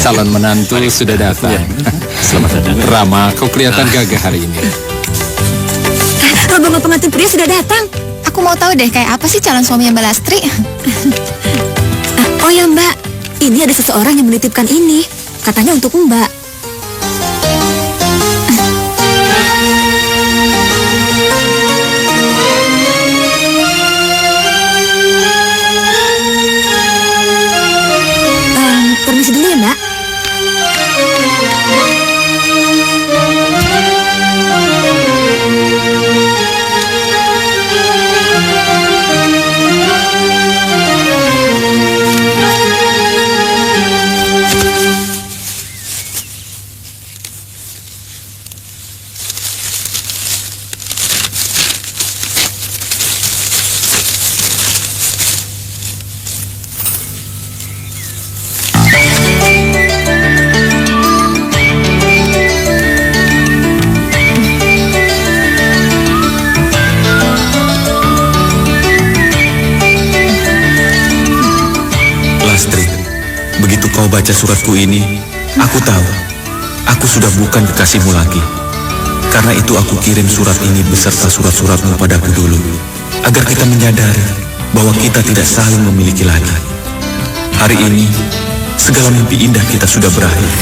calon menantu sudah datang. Selamat datang. Rama, kau kelihatan gagah hari ini. Rombongan pengantin pria sudah datang. Aku mau tahu deh kayak apa sih calon suaminya Mbak Lastri. Oh ya Mbak, ini ada seseorang yang menitipkan ini. Katanya untuk Mbak. Permisi dulu ya Mbak. Begitu kau baca suratku ini, aku tahu, aku sudah bukan kekasihmu lagi. Karena itu aku kirim surat ini beserta surat-suratmu padaku dulu, agar kita menyadari bahwa kita tidak saling memiliki lagi. Hari ini, segala mimpi indah kita sudah berakhir.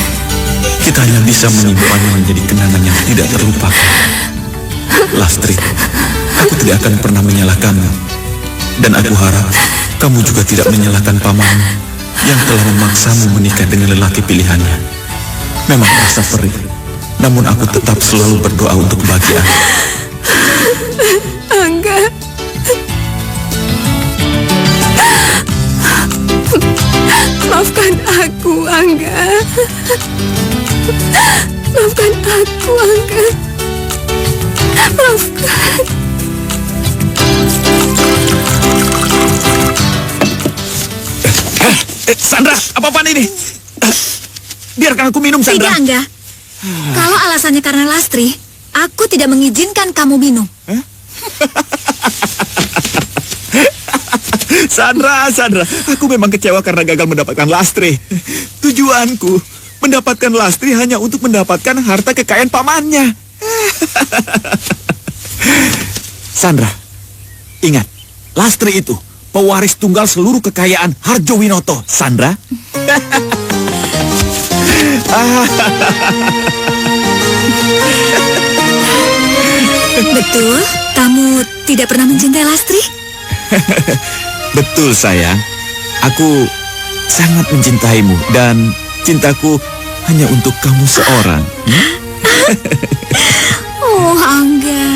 Kita hanya bisa menyimpannya menjadi kenangan yang tidak terlupakan. Lastri, aku tidak akan pernah menyalahkanmu. Dan aku harap kamu juga tidak menyalahkan pamanmu yang telah memaksamu menikah dengan lelaki pilihannya. Memang terasa perih, namun aku tetap selalu berdoa untuk kebahagiaan. Angga. Maafkan aku, Angga. Maafkan aku, Angga. Maafkan. Sandra, apa-apaan ini? Biarkan aku minum, Sandra. Tidak, Angga. Kalau alasannya karena Lastri, aku tidak mengizinkan kamu minum. Sandra, aku memang kecewa karena gagal mendapatkan Lastri. Tujuanku mendapatkan Lastri hanya untuk mendapatkan harta kekayaan pamannya. Sandra, ingat, Lastri itu pewaris tunggal seluruh kekayaan Harjowinoto. Sandra. Betul, kamu tidak pernah mencintai Lastri? Betul, sayang. Aku sangat mencintaimu dan cintaku hanya untuk kamu seorang. Oh, Angga.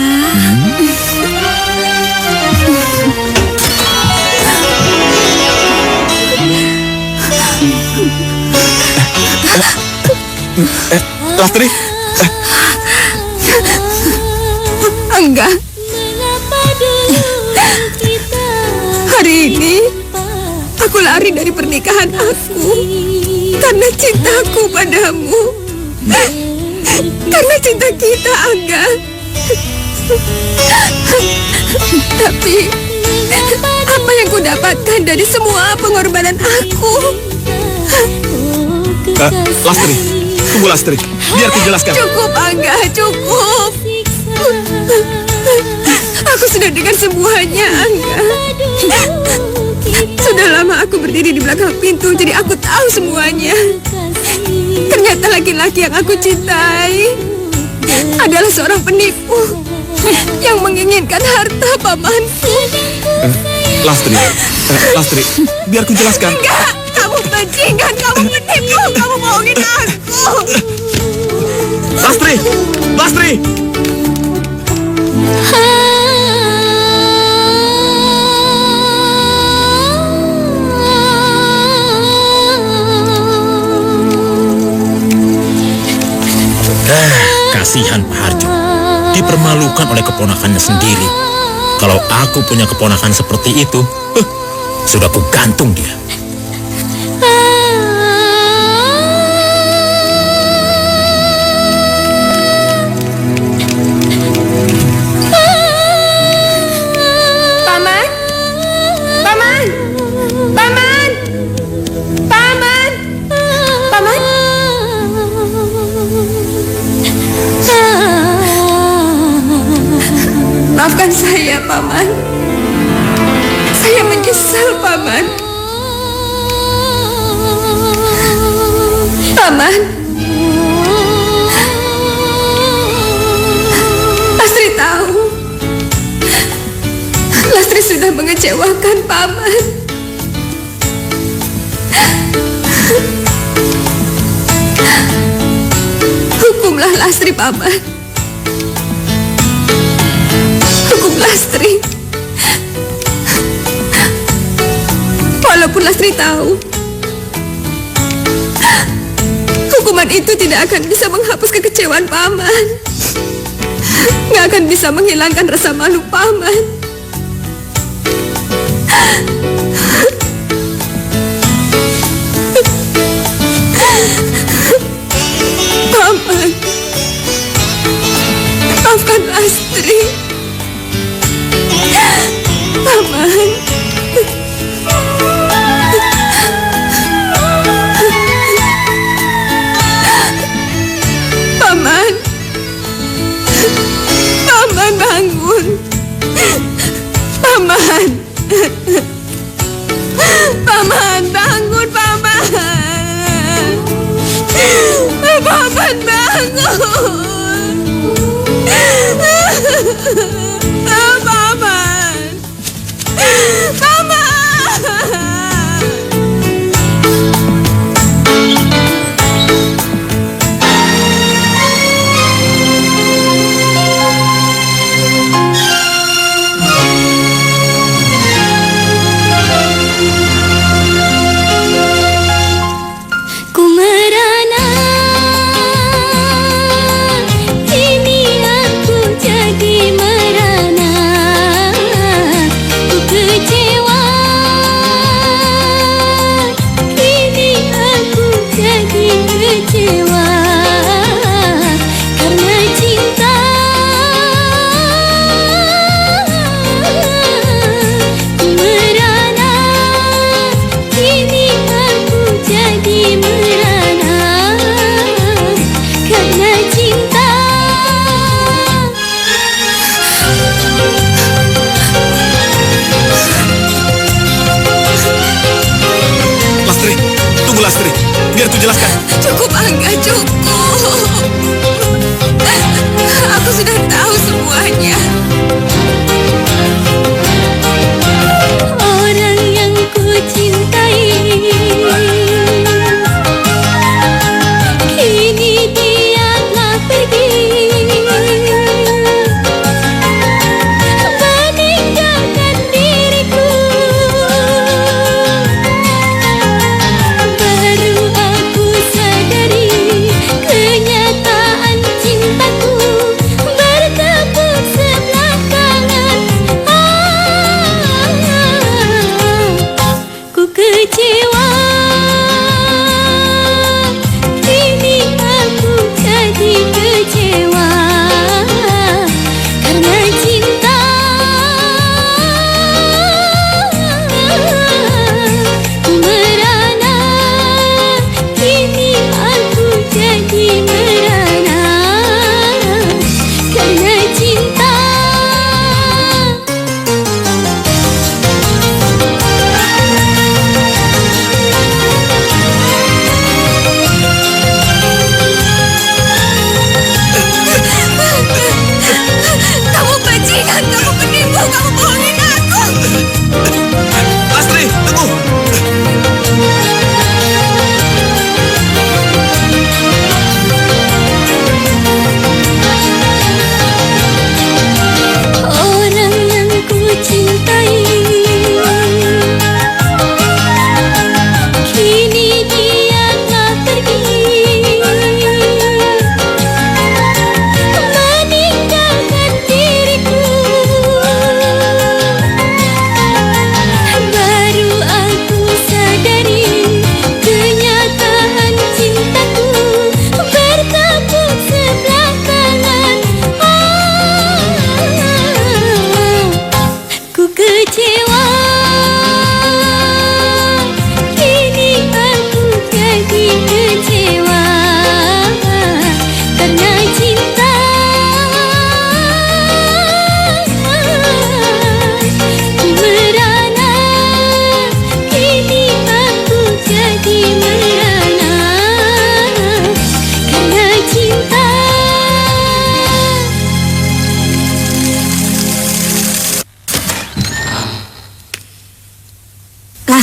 Lastri. Angga. Hari ini aku lari dari pernikahan aku karena cintaku padamu. Karena cinta kita, Angga. Tapi apa yang ku dapatkan dari semua pengorbanan aku? Lastri, tunggu Lastri. Biar ku jelaskan. Cukup, Angga, cukup. Aku sudah dengar semuanya, Angga. Sudah lama aku berdiri di belakang pintu, jadi aku tahu semuanya. Ternyata laki-laki yang aku cintai adalah seorang penipu yang menginginkan harta pamanku. Lastri, biar ku jelaskan. Enggak, kamu bajingan, kamu menipu, kamu bohongin aku. Lastri. Kasihan Pak Harjo, dipermalukan oleh keponakannya sendiri. Kalau aku punya keponakan seperti itu, sudah ku gantung dia. Paman! Paman. Saya menyesal, Paman. Paman. Lastri tahu. Lastri sudah mengecewakan Paman. Hukumlah Lastri, Paman. Hukum Lastri. Walaupun Lastri tahu hukuman itu tidak akan bisa menghapus kekecewaan Paman, nggak akan bisa menghilangkan rasa malu Paman. Paman, maafkan Lastri. Paman. Paman. Paman bangun.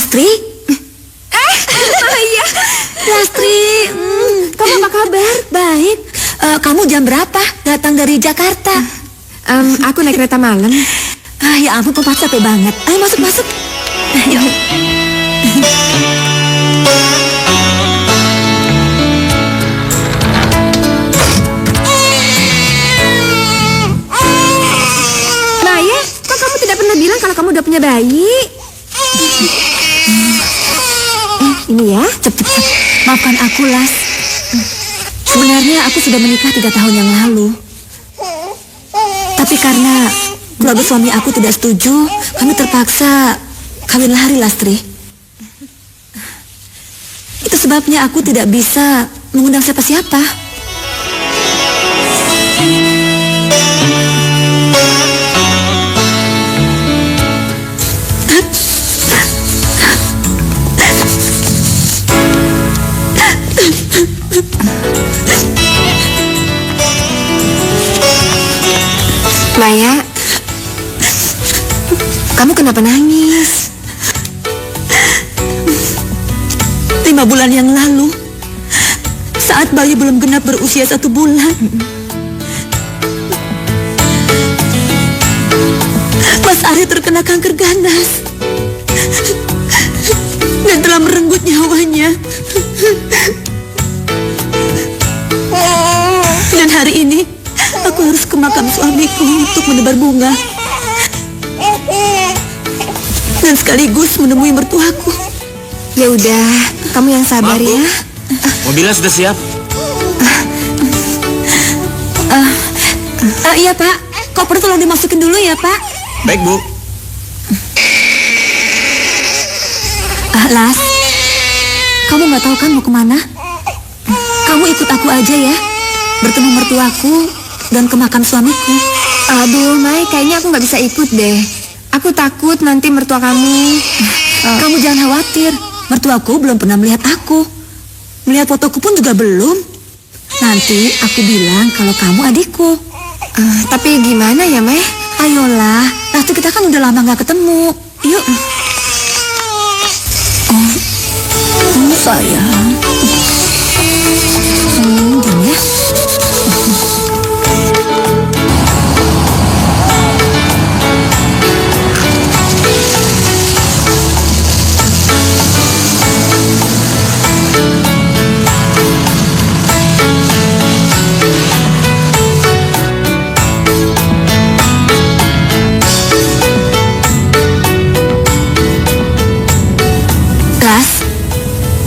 Lastri? Maya, Lastri, kamu apa kabar? baik. Kamu jam berapa datang dari Jakarta? Aku naik kereta malam. Ya ampun, kok capek banget. Ayo masuk. Yuk. Maya, kok kamu tidak pernah bilang kalau kamu udah punya bayi? Ini ya. Cep. Maafkan aku, Las. Sebenarnya aku sudah menikah 3 tahun yang lalu. Tapi karena keluarga suami aku tidak setuju, kami terpaksa kawin lari, Lastri. Itu sebabnya aku tidak bisa mengundang siapa-siapa. Maya, kamu kenapa nangis? 5 bulan yang lalu, saat bayi belum genap berusia 1 bulan, Mas Ari terkena kanker ganas dan telah merenggut nyawanya. Dan hari ini aku harus ke makam suamiku untuk menebar bunga dan sekaligus menemui mertuaku. Ya udah, kamu yang sabar ya. Mobilnya sudah siap. Iya Pak, koper tolong dimasukin dulu ya Pak. Baik, Bu. Las, kamu nggak tahu kan mau kemana? Kamu ikut aku aja ya, bertemu mertuaku dan ke makam suamiku. Aduh, Mai, kayaknya aku nggak bisa ikut deh. Aku takut nanti mertua kamu. Kamu jangan khawatir, mertuaku belum pernah melihat aku. Melihat fotoku pun juga belum. Nanti aku bilang kalau kamu adikku. Tapi gimana ya, Mai? Ayolah, nanti kita kan udah lama nggak ketemu. Yuk. Sayang. Diam ya.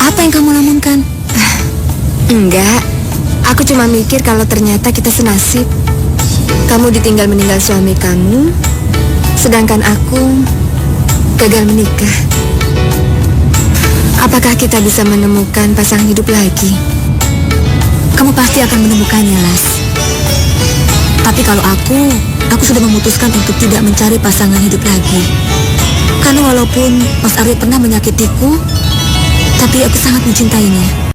Apa yang kamu lamunkan? Enggak, aku cuma mikir kalau ternyata kita senasib. Kamu ditinggal meninggal suami kamu, sedangkan aku gagal menikah. Apakah kita bisa menemukan pasangan hidup lagi? Kamu pasti akan menemukannya, Las. Tapi kalau aku sudah memutuskan untuk tidak mencari pasangan hidup lagi. Karena walaupun Mas Ari pernah menyakitiku, tapi aku sangat mencintainya.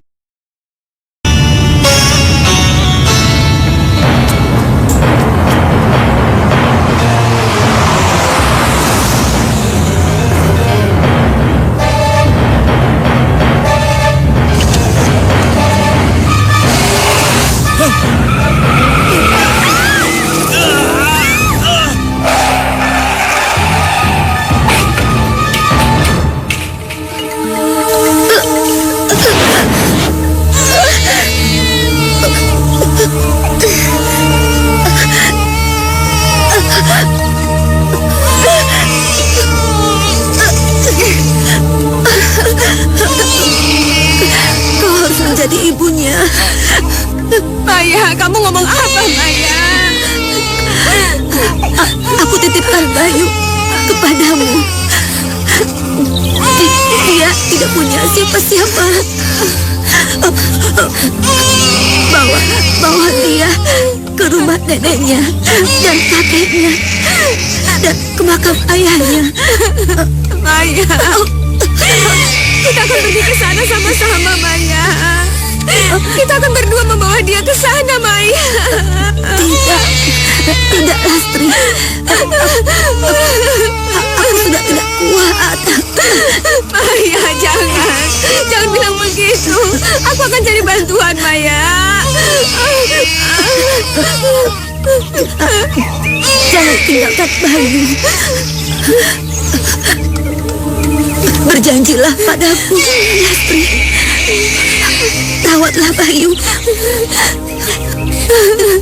Jadi ibunya. Maya, kamu ngomong apa, Maya? Aku titipkan Bayu kepadamu. Dia tidak punya siapa-siapa. Bawa dia ke rumah neneknya dan kakeknya dan ke makam ayahnya. Maya, kita akan pergi ke sana sama-sama, Maya. Kita akan berdua membawa dia ke sana, Maya. Tidak, Lastri. Aku sudah tidak kuat. Maya. Maya. Jangan tinggalkan Bayu. Berjanjilah padaku, Lastri. Rawatlah Bayu.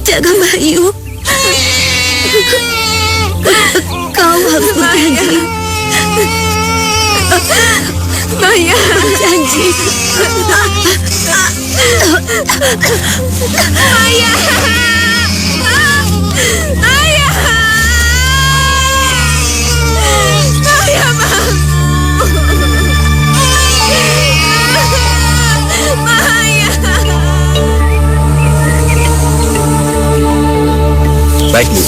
Jaga Bayu. Kau harus berjanji. Maya. Berjanji. Maya. Maya. Maya, Bang. Maya. Baik, Bu.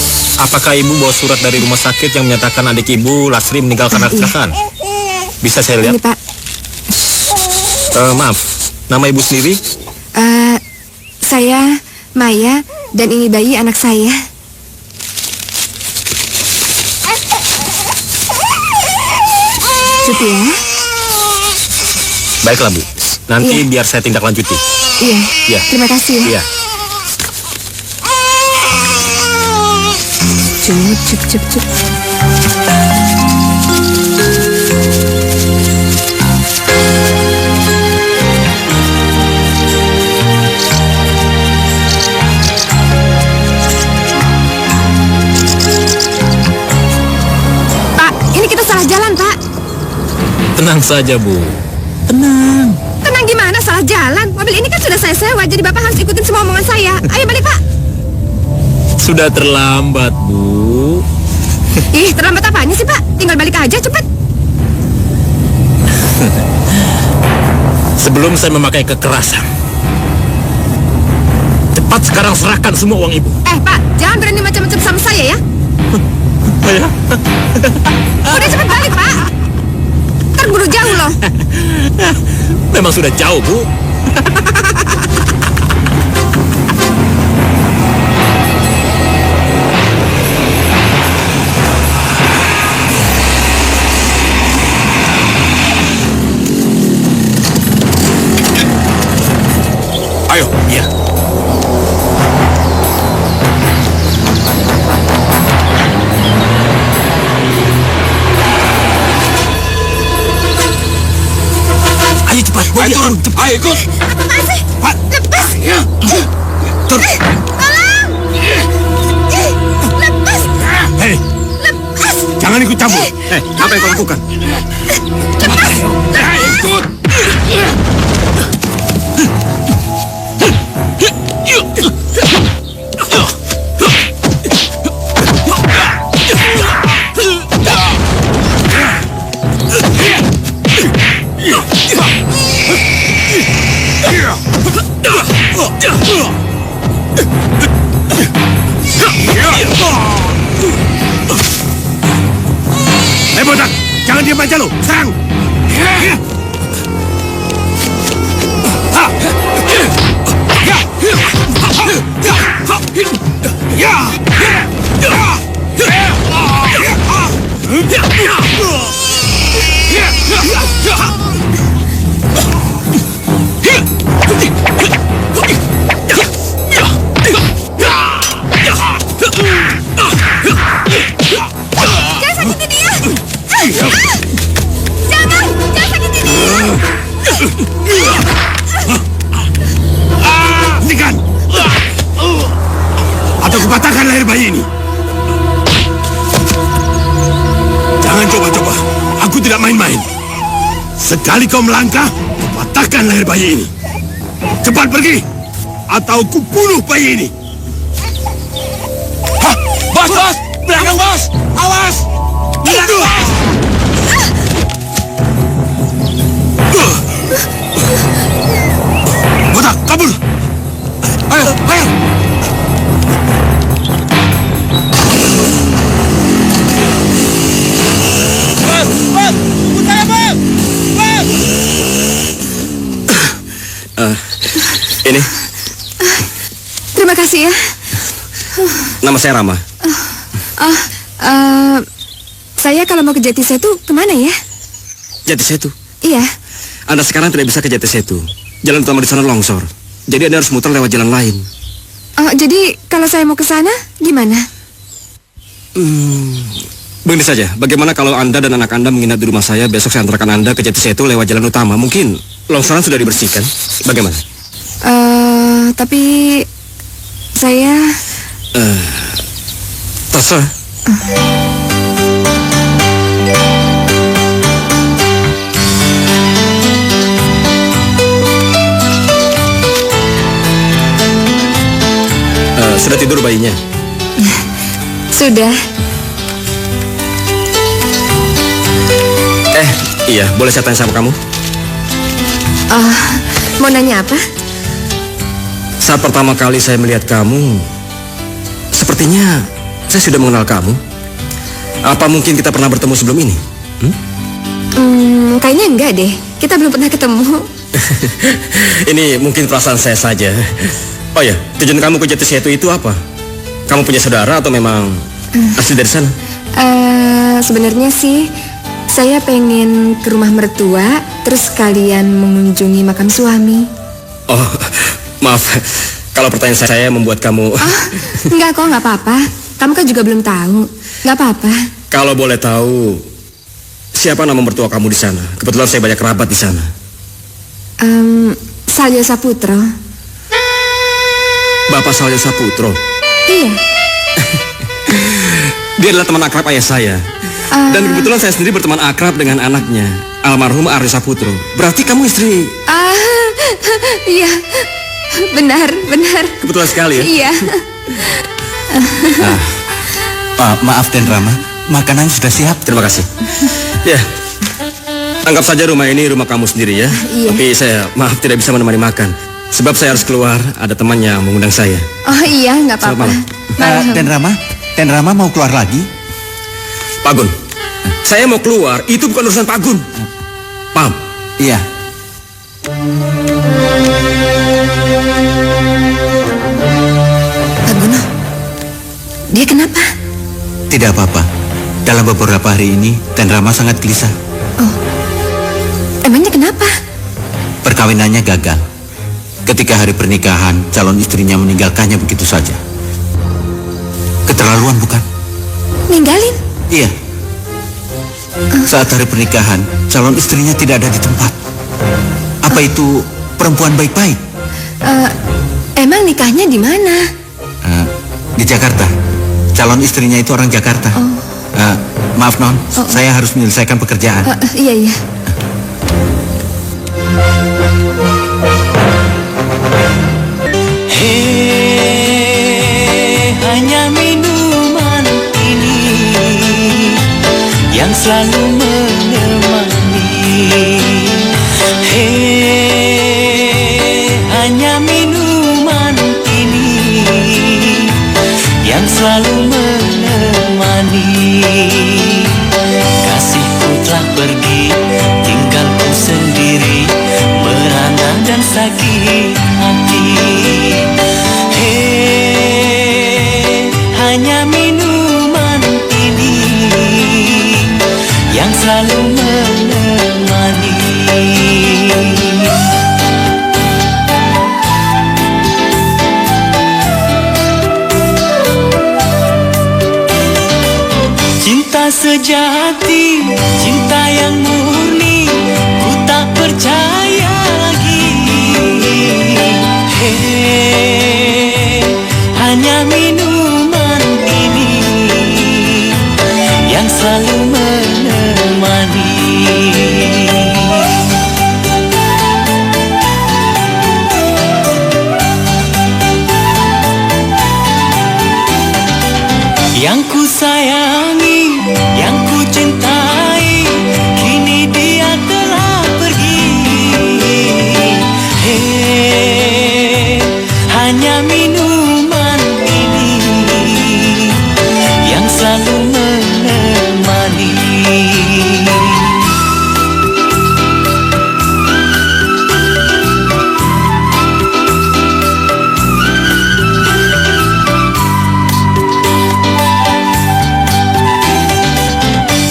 Apakah Ibu bawa surat dari rumah sakit yang menyatakan adik Ibu, Lastri, meninggal karena kecelakaan? Bisa saya lihat? Ini, Pak. Maaf, nama Ibu sendiri? Saya Maya dan ini bayi anak saya. Cuti ya? Baiklah, Bu. Nanti Iya. biar saya tindak lanjuti. Iya. Iya. Terima kasih ya. Iya. Cup. Pak, ini kita salah jalan, Pak. Tenang saja, Bu. Tenang gimana, salah jalan. Mobil ini kan sudah saya sewa, jadi Bapak harus ikutin semua omongan saya. Ayo balik, Pak. Sudah terlambat, Bu. Ih, terlambat apanya sih, Pak? Tinggal balik aja, cepet. Sebelum saya memakai kekerasan, cepat sekarang serahkan semua uang Ibu. Pak, jangan berani macam-macam sama saya ya. Ya. Udah cepet balik, Pak. Terburu jauh loh. Memang sudah jauh, Bu. Ayo, Iya. ayo cepat. Ayo turun, cepat. Ayo ikut. Apaan sih? Cepat. Lepas. Ya. Turun. Tolong. Lepas. Hei, Lepas. jangan ikut campur. Hei, apa yang kau lakukan? Lepas. Ikut. Hei botak, jangan diam aja lo. Serang. Jangan sakiti dia. Jangan sakiti dia. Hentikan. Atau kupatahkan leher bayi ini. Jangan coba-coba. Aku tidak main-main. Sekali kau melangkah, patahkan leher bayi ini. Cepat pergi, atau kubunuh bayi ini. Hah, bos! Belakang bos! Awas! Belakang bos! Botak, kabur! Ayo! Ini, Terima kasih ya. nama saya Rama. Saya kalau mau ke Jati Setu kemana ya? Jati Setu. Iya. Anda sekarang tidak bisa ke Jati Setu. Jalan utama di sana longsor. Jadi Anda harus muter lewat jalan lain. Oh, jadi kalau saya mau ke sana, gimana? Begini saja, bagaimana kalau Anda dan anak Anda menginap di rumah saya, besok saya antarkan Anda ke Jatisetu lewat jalan utama. Mungkin longsoran sudah dibersihkan. Bagaimana? Tapi saya... Terserah. Sudah tidur bayinya? Sudah. Iya, boleh saya tanya sama kamu? Mau nanya apa? Saat pertama kali saya melihat kamu, sepertinya saya sudah mengenal kamu. Apa mungkin kita pernah bertemu sebelum ini? Kayaknya enggak deh. Kita belum pernah ketemu. Ini mungkin perasaan saya saja. Oh ya, tujuan kamu ke Jatisetu itu apa? Kamu punya saudara atau memang asli dari sana? Sebenarnya sih saya pengen ke rumah mertua, terus sekalian mengunjungi makam suami. Oh, maaf. Kalau pertanyaan saya membuat kamu... Enggak kok, enggak apa-apa. Kamu kan juga belum tahu. Enggak apa-apa. Kalau boleh tahu, siapa nama mertua kamu di sana? Kebetulan saya banyak kerabat di sana. Salyo Saputro. Bapak Salyo Saputro. Iya. Dia adalah teman akrab ayah saya. Dan kebetulan saya sendiri berteman akrab dengan anaknya, almarhum Aryo Saputro. Berarti kamu istri... Iya. Benar. Kebetulan sekali ya. Iya. Maaf Den Rama, makanan sudah siap. Terima kasih. Ya, anggap saja rumah ini rumah kamu sendiri ya. Iya. Tapi saya maaf tidak bisa menemani makan. Sebab saya harus keluar, ada temannya mengundang saya. Oh iya, nggak apa-apa. Selamat malam. Den Rama mau keluar lagi? Pak Gun, saya mau keluar, itu bukan urusan Pak Gun. Paham? Iya. Pak Guno, dia kenapa? Tidak apa-apa. Dalam beberapa hari ini, Den Rama sangat gelisah. Emangnya kenapa? Perkawinannya gagal. Ketika hari pernikahan, calon istrinya meninggalkannya begitu saja. Keterlaluan bukan? Ninggalin? Iya. Saat hari pernikahan, calon istrinya tidak ada di tempat. Apa itu perempuan baik-baik? Emang nikahnya di mana? Di Jakarta. Calon istrinya itu orang Jakarta. Maaf Non, saya harus menyelesaikan pekerjaan. Iya. Hanya minuman ini yang selalu menemani. Hanya minuman ini yang selalu menemani. Kasihku telah pergi, tinggalku sendiri, merana dan sakit hati. Hanya minuman ini yang selalu menemani. Cinta sejati, cinta yang murni, ku tak percaya lagi. Hanya minuman ini yang selalu menemani. Yang ku sayangi, yang ku cintai, kini dia telah pergi. Hanya minuman ini yang selalu menemani.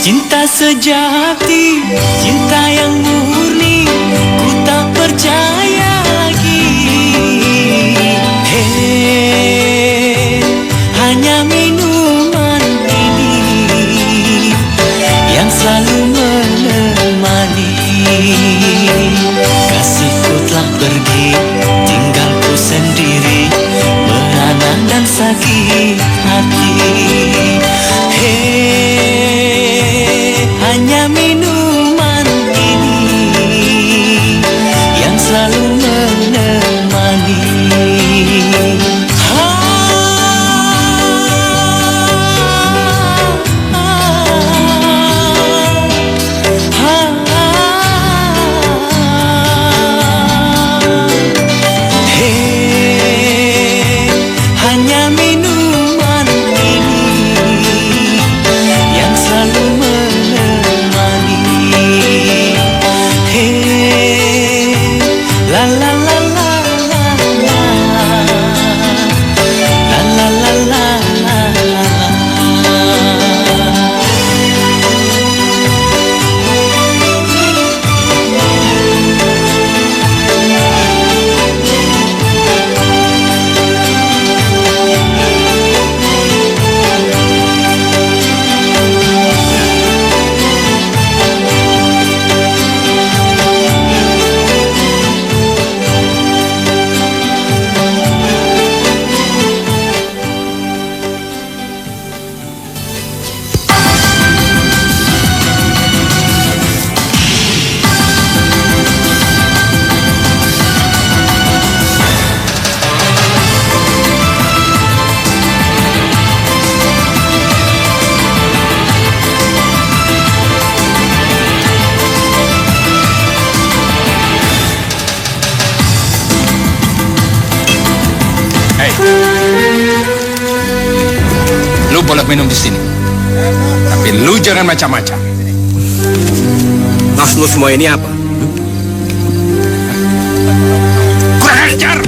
Cinta sejati, cinta yang murni, ku tak percaya lagi. jangan macam-macam. Maksud lu semua ini apa? Kurang ajar.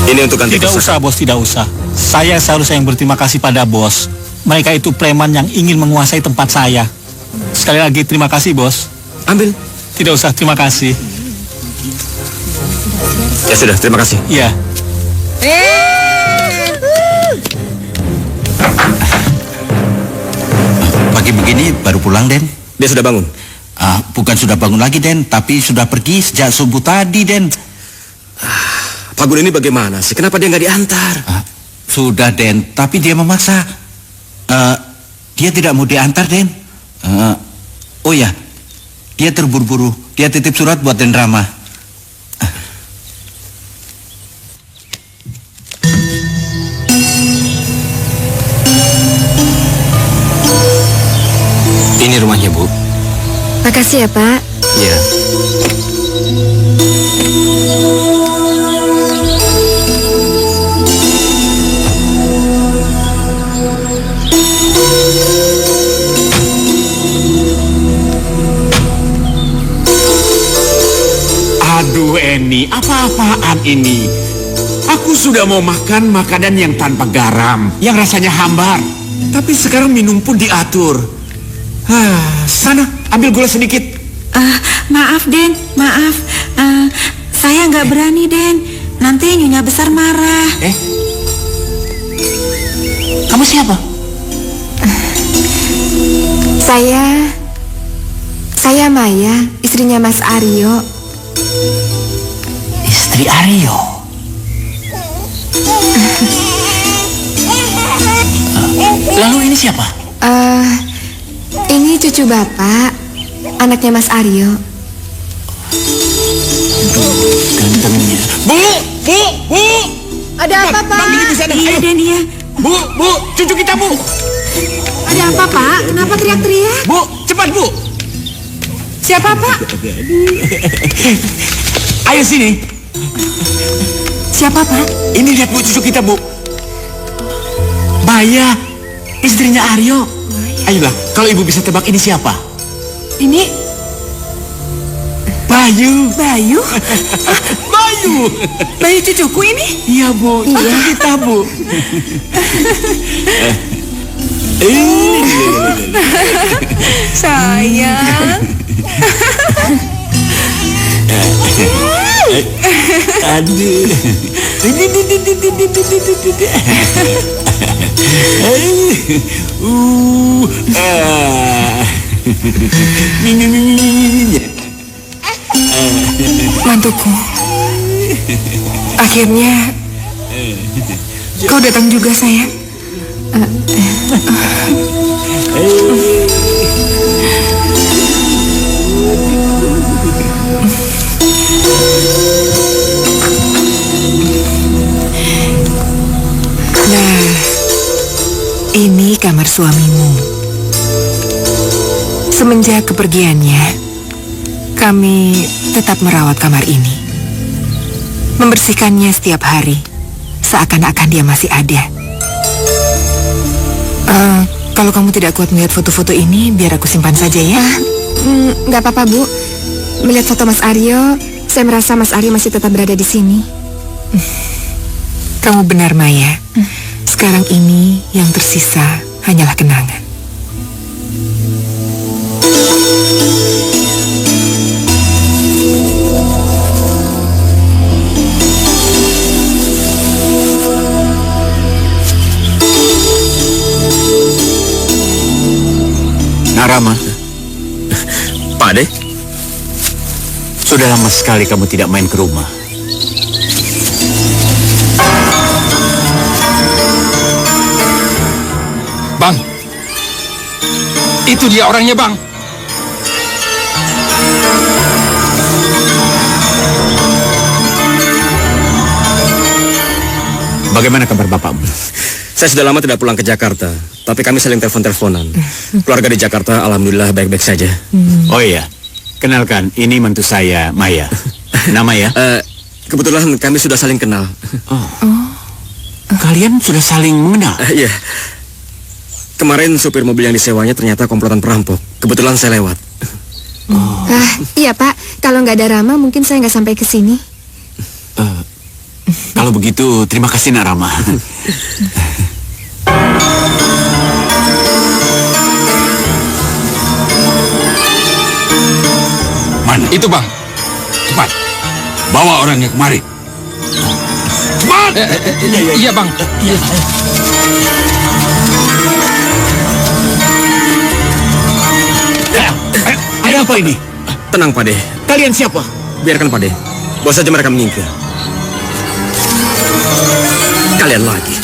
Ini untuk ganti Tidak usah bos, tidak usah. Saya seharusnya yang berterima kasih pada bos. Mereka itu preman yang ingin menguasai tempat saya. Sekali lagi terima kasih bos. Ambil. Tidak usah, terima kasih. Ya sudah, terima kasih. Iya. Pagi begini baru pulang, Den? Dia sudah bangun. Bukan sudah bangun lagi, Den, tapi sudah pergi sejak subuh tadi, Den. Pak Gun ini bagaimana sih? Kenapa dia nggak diantar? Sudah, Den, tapi dia memaksa. Dia tidak mau diantar, Den. Oh ya, dia terburu-buru. Dia titip surat buat Den Rama. Ini rumahnya, Bu. Makasih ya, Pak. Iya. Aduh Eni, apa-apaan ini? Aku sudah mau makan makanan yang tanpa garam, yang rasanya hambar. Tapi sekarang minum pun diatur. Sana, ambil gula sedikit. Maaf Den, maaf. Saya nggak berani Den. Nanti Nyonya Besar marah. Kamu siapa? Saya Maya, istrinya Mas Aryo. Istri Aryo. Lalu ini siapa? Ini cucu Bapak, anaknya Mas Aryo. Gantengnya. Bu! Ada apa, Pak? Iya Den, iya. Bu, cucu kita, Bu. Ada apa, Pak? Kenapa teriak-teriak? Bu, cepat, Bu. Siapa, Pak? Ayo sini. Siapa, Pak? Ini lihat Bu, cucu kita, Bu. Maya, istrinya Aryo. Ayolah, kalau Ibu bisa tebak ini siapa? Ini Bayu. Bayu? Bayu. Bayu cucuku ini? Iya, Bu. Cucu kita, Bu. Sayang. Aduh. Mantuku. Akhirnya kau datang juga, sayang. Nah, ini kamar suamimu. Semenjak kepergiannya, kami tetap merawat kamar ini. Membersihkannya setiap hari, seakan-akan dia masih ada. Kalau kamu tidak kuat melihat foto-foto ini, biar aku simpan saja ya. Nggak apa-apa, Bu. Melihat foto Mas Aryo, saya merasa Mas Aryo masih tetap berada di sini. Kamu benar, Maya. Sekarang ini yang tersisa hanyalah kenangan. Narama, Pak Ade, sudah lama sekali kamu tidak main ke rumah. Bang, itu dia orangnya, Bang. Bagaimana kabar bapakmu? saya sudah lama tidak pulang ke Jakarta, tapi kami saling telepon-teleponan. Keluarga di Jakarta alhamdulillah baik-baik saja. Oh iya, kenalkan, ini mentu saya, Maya. Nama ya? Kebetulan kami sudah saling kenal. Kalian sudah saling mengenal? Iya. Kemarin supir mobil yang disewanya ternyata komplotan perampok. Kebetulan saya lewat. Iya, Pak. Kalau nggak ada Rama, mungkin saya nggak sampai ke sini. Kalau begitu, terima kasih Narama. Mana? Itu, Bang. Cepat. Bawa orangnya kemari. Cepat! Iya, Bang. Iya. Ada apa ini? Tenang, Pak De. Kalian siapa? Biarkan, Pak De. Bawa saja mereka menyingkir. Kalian lagi.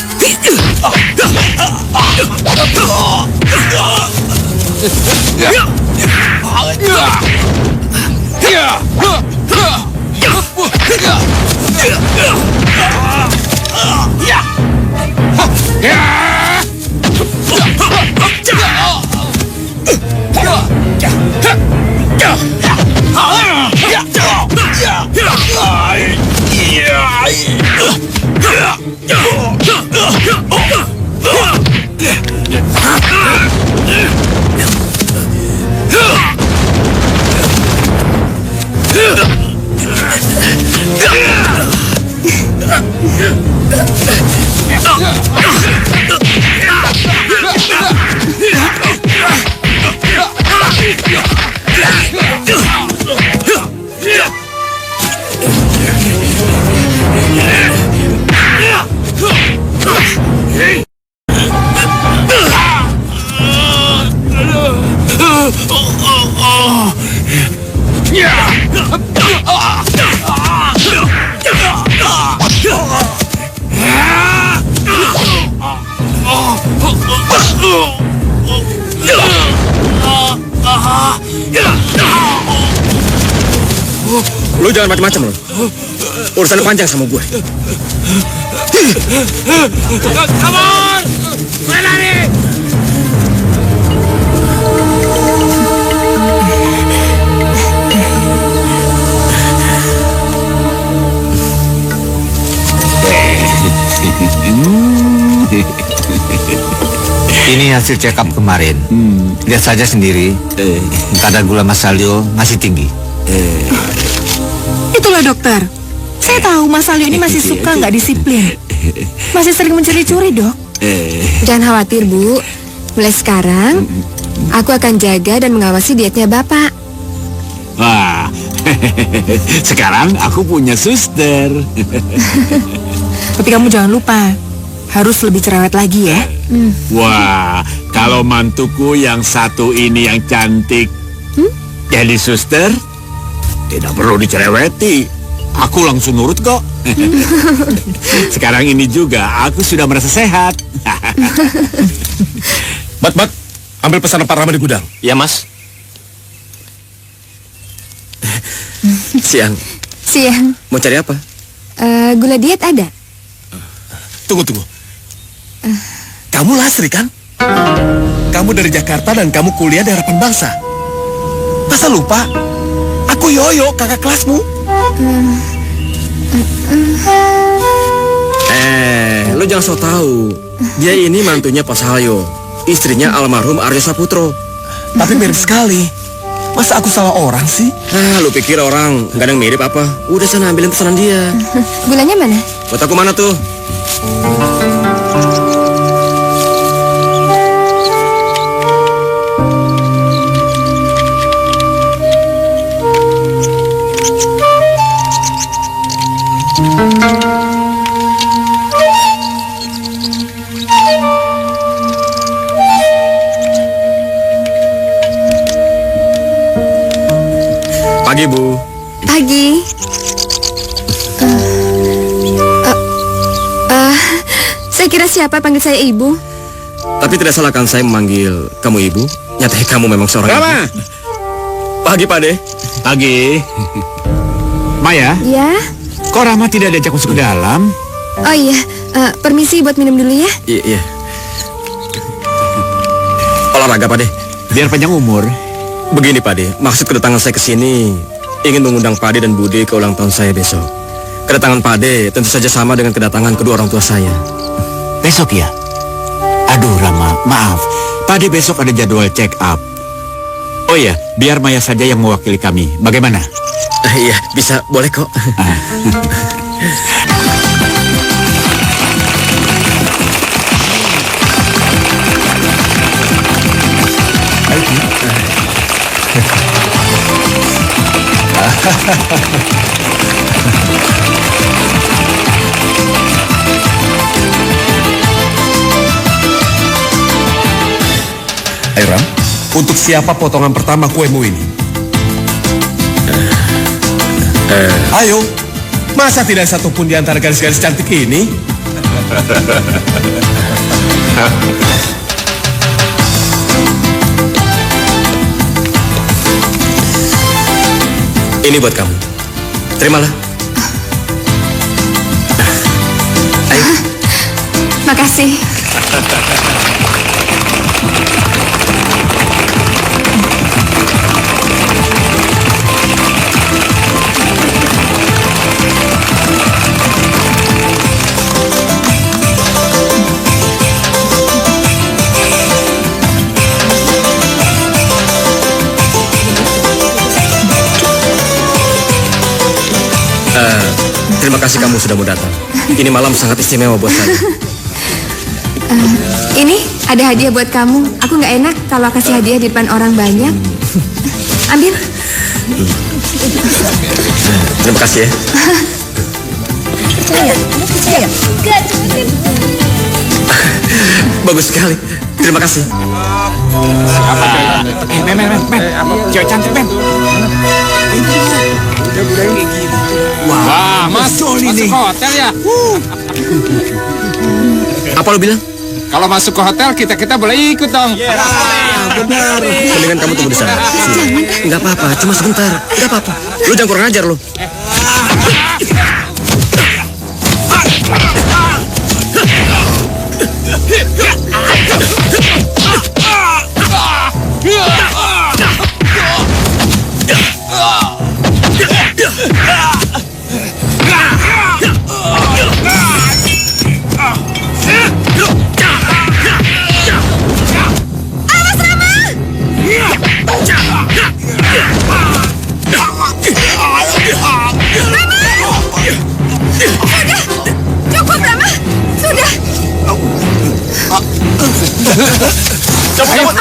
Lu jangan macam-macam lo. Urusan panjang sama gue. Come on! Mana nih? Ini hasil check up kemarin. Lihat saja sendiri. Kadar gula Mas Salyo masih tinggi. Itulah dokter. Saya tahu Mas Salyo ini masih suka nggak disiplin. Masih sering mencuri-curi, Dok. Jangan khawatir, Bu. Mulai sekarang, aku akan jaga dan mengawasi dietnya Bapak. Wah, sekarang aku punya suster. Tapi kamu jangan lupa, harus lebih cerewet lagi ya. Wah, kalau mantuku yang satu ini yang cantik jadi suster, tidak perlu dicereweti. Aku langsung nurut kok. Sekarang ini juga aku sudah merasa sehat. Bat, ambil pesanan Pak Rama di gudang. Ya, Mas. Siang. Siang. Mau cari apa? Gula diet ada? Tunggu. Kamu Lasri kan? Kamu dari Jakarta dan kamu kuliah di Harapan Bangsa. Masa lupa? Aku Yoyo, kakak kelasmu. Lo jangan so tahu. Dia ini mantunya Pak Salyo, istrinya almarhum Aryo Saputro. Tapi mirip sekali. Masa aku salah orang sih? Lu pikir orang nggak ada yang mirip apa? Udah sana ambilin pesanan dia. Gulanya mana? Buat aku mana tuh? Pagi, Bu. Pagi. Saya kira siapa panggil saya ibu? Tapi tidak salah kan saya memanggil kamu ibu? Nyatanya kamu memang seorang Rama. ibu. Pagi, Pak De. Pagi. Maya, Ya. kok Rama tidak diajak masuk ke dalam? Oh iya, permisi buat minum dulu ya. Iya. Olahraga, Pak De. Biar panjang umur. Begini, Pak De. Maksud kedatangan saya ke sini ingin mengundang Pak De dan Bude ke ulang tahun saya besok. Kedatangan Pak De tentu saja sama dengan kedatangan kedua orang tua saya. Besok ya? Aduh Rama, maaf. Pade besok ada jadwal check up. Oh iya, biar Maya saja yang mewakili kami. Bagaimana? Iya, bisa. Boleh kok. Ram, untuk siapa potongan pertama kuemu ini? Ayo, masa tidak satupun di antara gadis-gadis cantik ini? Ini buat kamu. Terimalah. Makasih. Terima kasih kamu sudah mau datang. Ini malam sangat istimewa buat saya. Ini ada hadiah buat kamu. Aku nggak enak kalau kasih hadiah di depan orang banyak. Ambil. Terima kasih ya. Bagus sekali. Terima kasih. Men. Cewek cantik, men. Wah, masuk hotel ya? Apa lo bilang? Kalau masuk ke hotel kita boleh ikut dong. Benar. Mendingan kamu tunggu di sana. Enggak apa-apa, cuma sebentar. Enggak apa-apa. Lu jangan kurang ajar lo. Cukup, Rama. Sudah.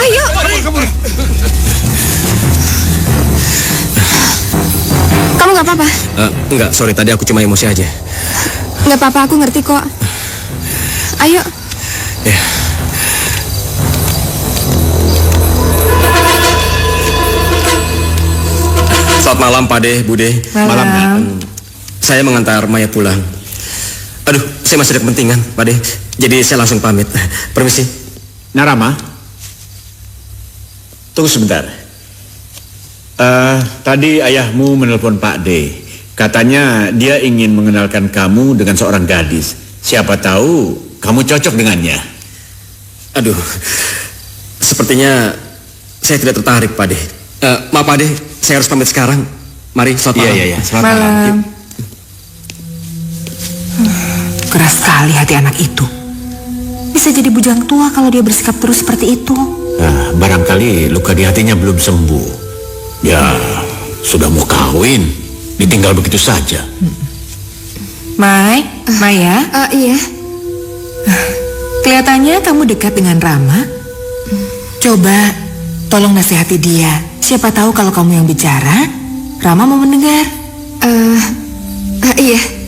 Ayo. Kamu nggak apa-apa? Enggak, sorry. Tadi aku cuma emosi aja. Nggak apa-apa, aku ngerti kok. Ayo. Ya. Selamat malam, Pak De, Bude. Malam. Saya mengantar Maya pulang. Aduh, saya masih ada kepentingan, Pak De. Jadi saya langsung pamit. Permisi. Narama, tunggu sebentar. Tadi ayahmu menelpon Pak D. Katanya dia ingin mengenalkan kamu dengan seorang gadis. Siapa tahu kamu cocok dengannya. Aduh, sepertinya saya tidak tertarik, Pak De. Maaf, Pak De, saya harus pamit sekarang. Mari, selamat malam. Iya. Selamat malam. Keras sekali hati anak itu. Bisa jadi bujang tua kalau dia bersikap terus seperti itu. Nah, barangkali luka di hatinya belum sembuh. Ya, sudah mau kawin, ditinggal begitu saja. Maya, Iya. Kelihatannya kamu dekat dengan Rama. Coba tolong nasihati dia. Siapa tahu kalau kamu yang bicara, Rama mau mendengar. Iya.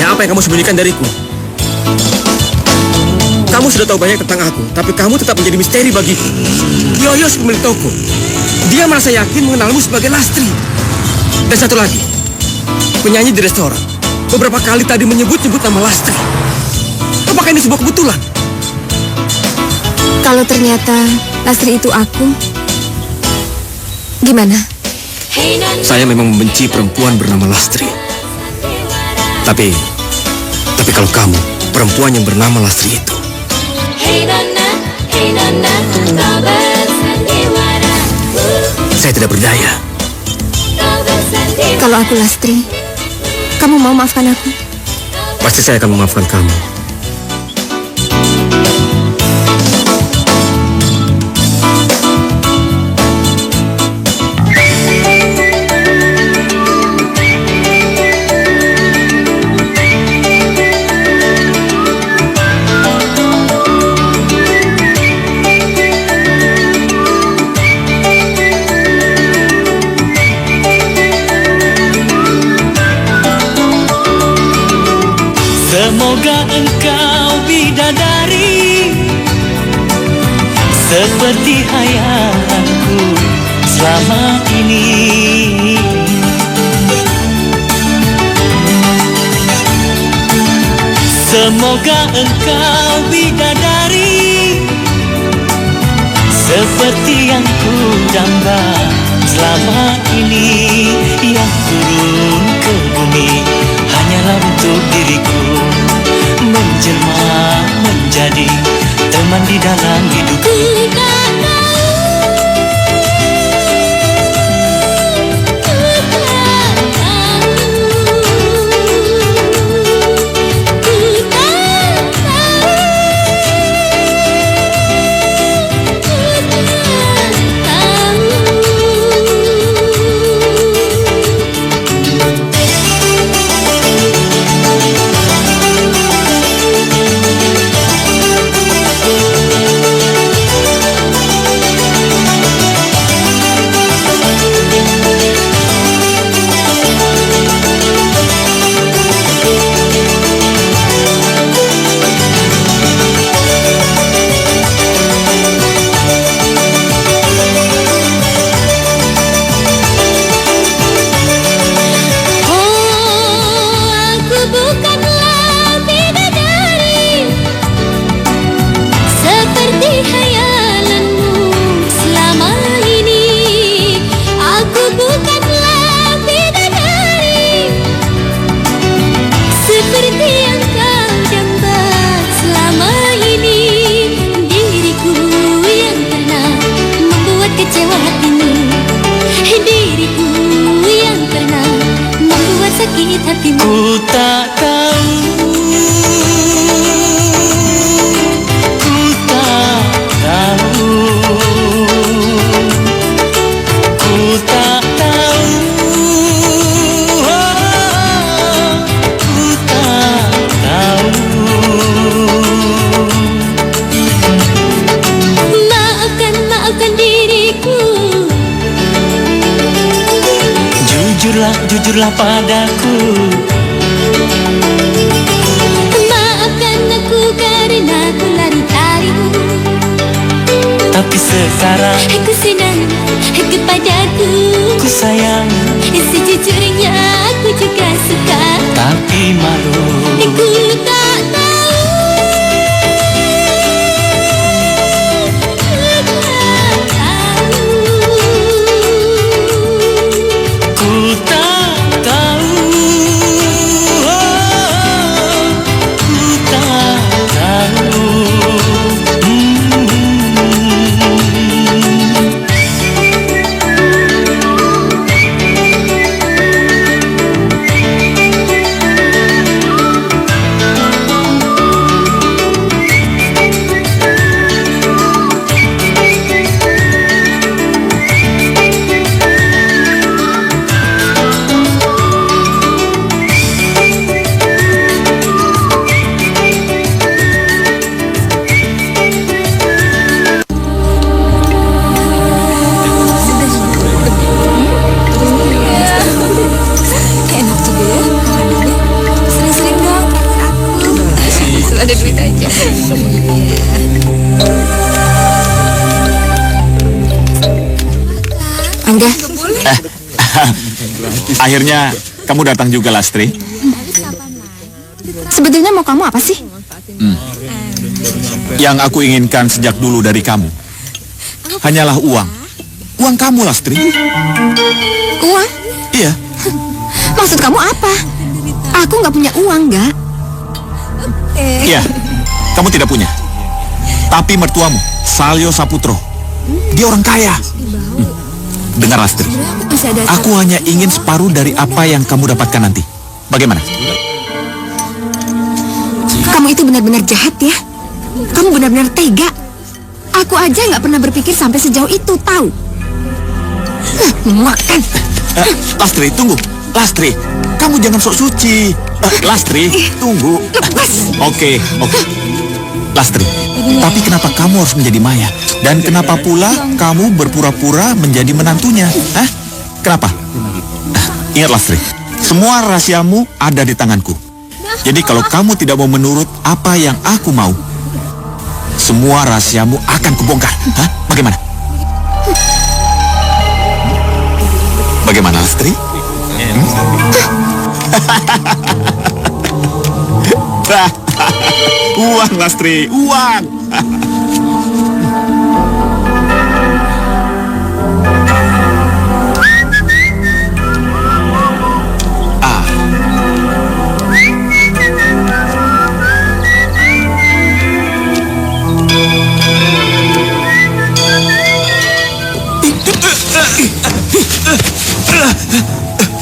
Apa yang kamu sembunyikan dariku? Kamu sudah tahu banyak tentang aku, tapi kamu tetap menjadi misteri bagiku. Yoyo si pemilik toko. Dia merasa yakin mengenalmu sebagai Lastri. Dan satu lagi, penyanyi di restoran beberapa kali tadi menyebut-nyebut nama Lastri. Apakah ini sebuah kebetulan? Kalau ternyata Lastri itu aku, gimana? Saya memang membenci perempuan bernama Lastri. Tapi kalau kamu perempuan yang bernama Lastri itu, saya tidak berdaya. Kalau aku Lastri, kamu mau maafkan aku? Pasti saya akan memaafkan kamu. Semoga engkau bidadari seperti hayalanku selama ini. Semoga engkau bidadari seperti yang ku damba selama ini. Yang turun ke bumi hanyalah untuk diriku, menjelma menjadi teman di dalam hidupku. Ku tak tahu, ku tak tahu, ku tak tahu, ku tak tahu. Maafkan diriku. Jujurlah padaku. Maafkan aku karena ku lari darimu. Tapi sekarang aku senang kepadaku. Ku sayang, sejujurnya aku juga suka. Tapi malu, ku tak tahu. Ku tak tahu, ku tak tahu. Ada duit aja. Angga. Akhirnya kamu datang juga, Lastri. Sebetulnya mau kamu apa sih? Yang aku inginkan sejak dulu dari kamu hanyalah uang. Uang kamu, Lastri. Uang? Iya. Maksud kamu apa? Aku nggak nggak punya uang, nggak? Iya, kamu tidak punya. Tapi mertuamu, Salyo Saputro, dia orang kaya. Dengar Lastri, Masih ada aku hanya ingin separuh dari apa yang kamu dapatkan nanti. Bagaimana? Kamu itu benar-benar jahat ya. Kamu benar-benar tega. Aku aja nggak pernah berpikir sampai sejauh itu, tahu? Makan. Lastri, tunggu. Lastri, kamu jangan sok suci. Lastri, tunggu. Oke. Lastri, tapi kenapa kamu harus menjadi Maya? Dan kenapa pula kamu berpura-pura menjadi menantunya? Hah? Kenapa? Ingat Lastri, semua rahasiamu ada di tanganku. Jadi kalau kamu tidak mau menurut apa yang aku mau, semua rahasiamu akan kubongkar. Hah? Bagaimana? Bagaimana Lastri? Uang Lastri, uang.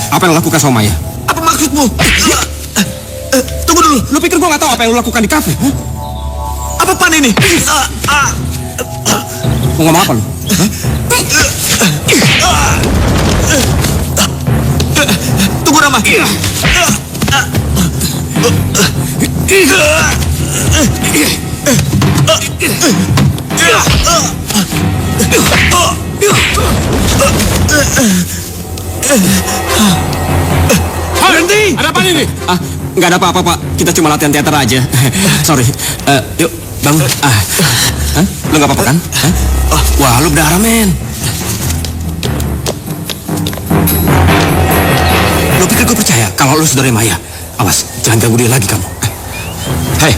Apa yang lo lakukan sama Maya? Apa maksudmu? Tunggu dulu, lo pikir gue gak tahu apa yang lo lakukan di kafe? Huh? Apa pan ini? Mau ngomong apa lo? Tunggu Rama. Berhenti! Ada apa ini? Nggak ada apa-apa, Pak. Kita cuma latihan teater aja. Sorry. Yuk, bangun. Lo nggak apa-apa kan? Wah, lo berdarah, men. Lo pikir gue percaya kalau lo saudara Maya? Awas, jangan ganggu dia lagi kamu. Hei,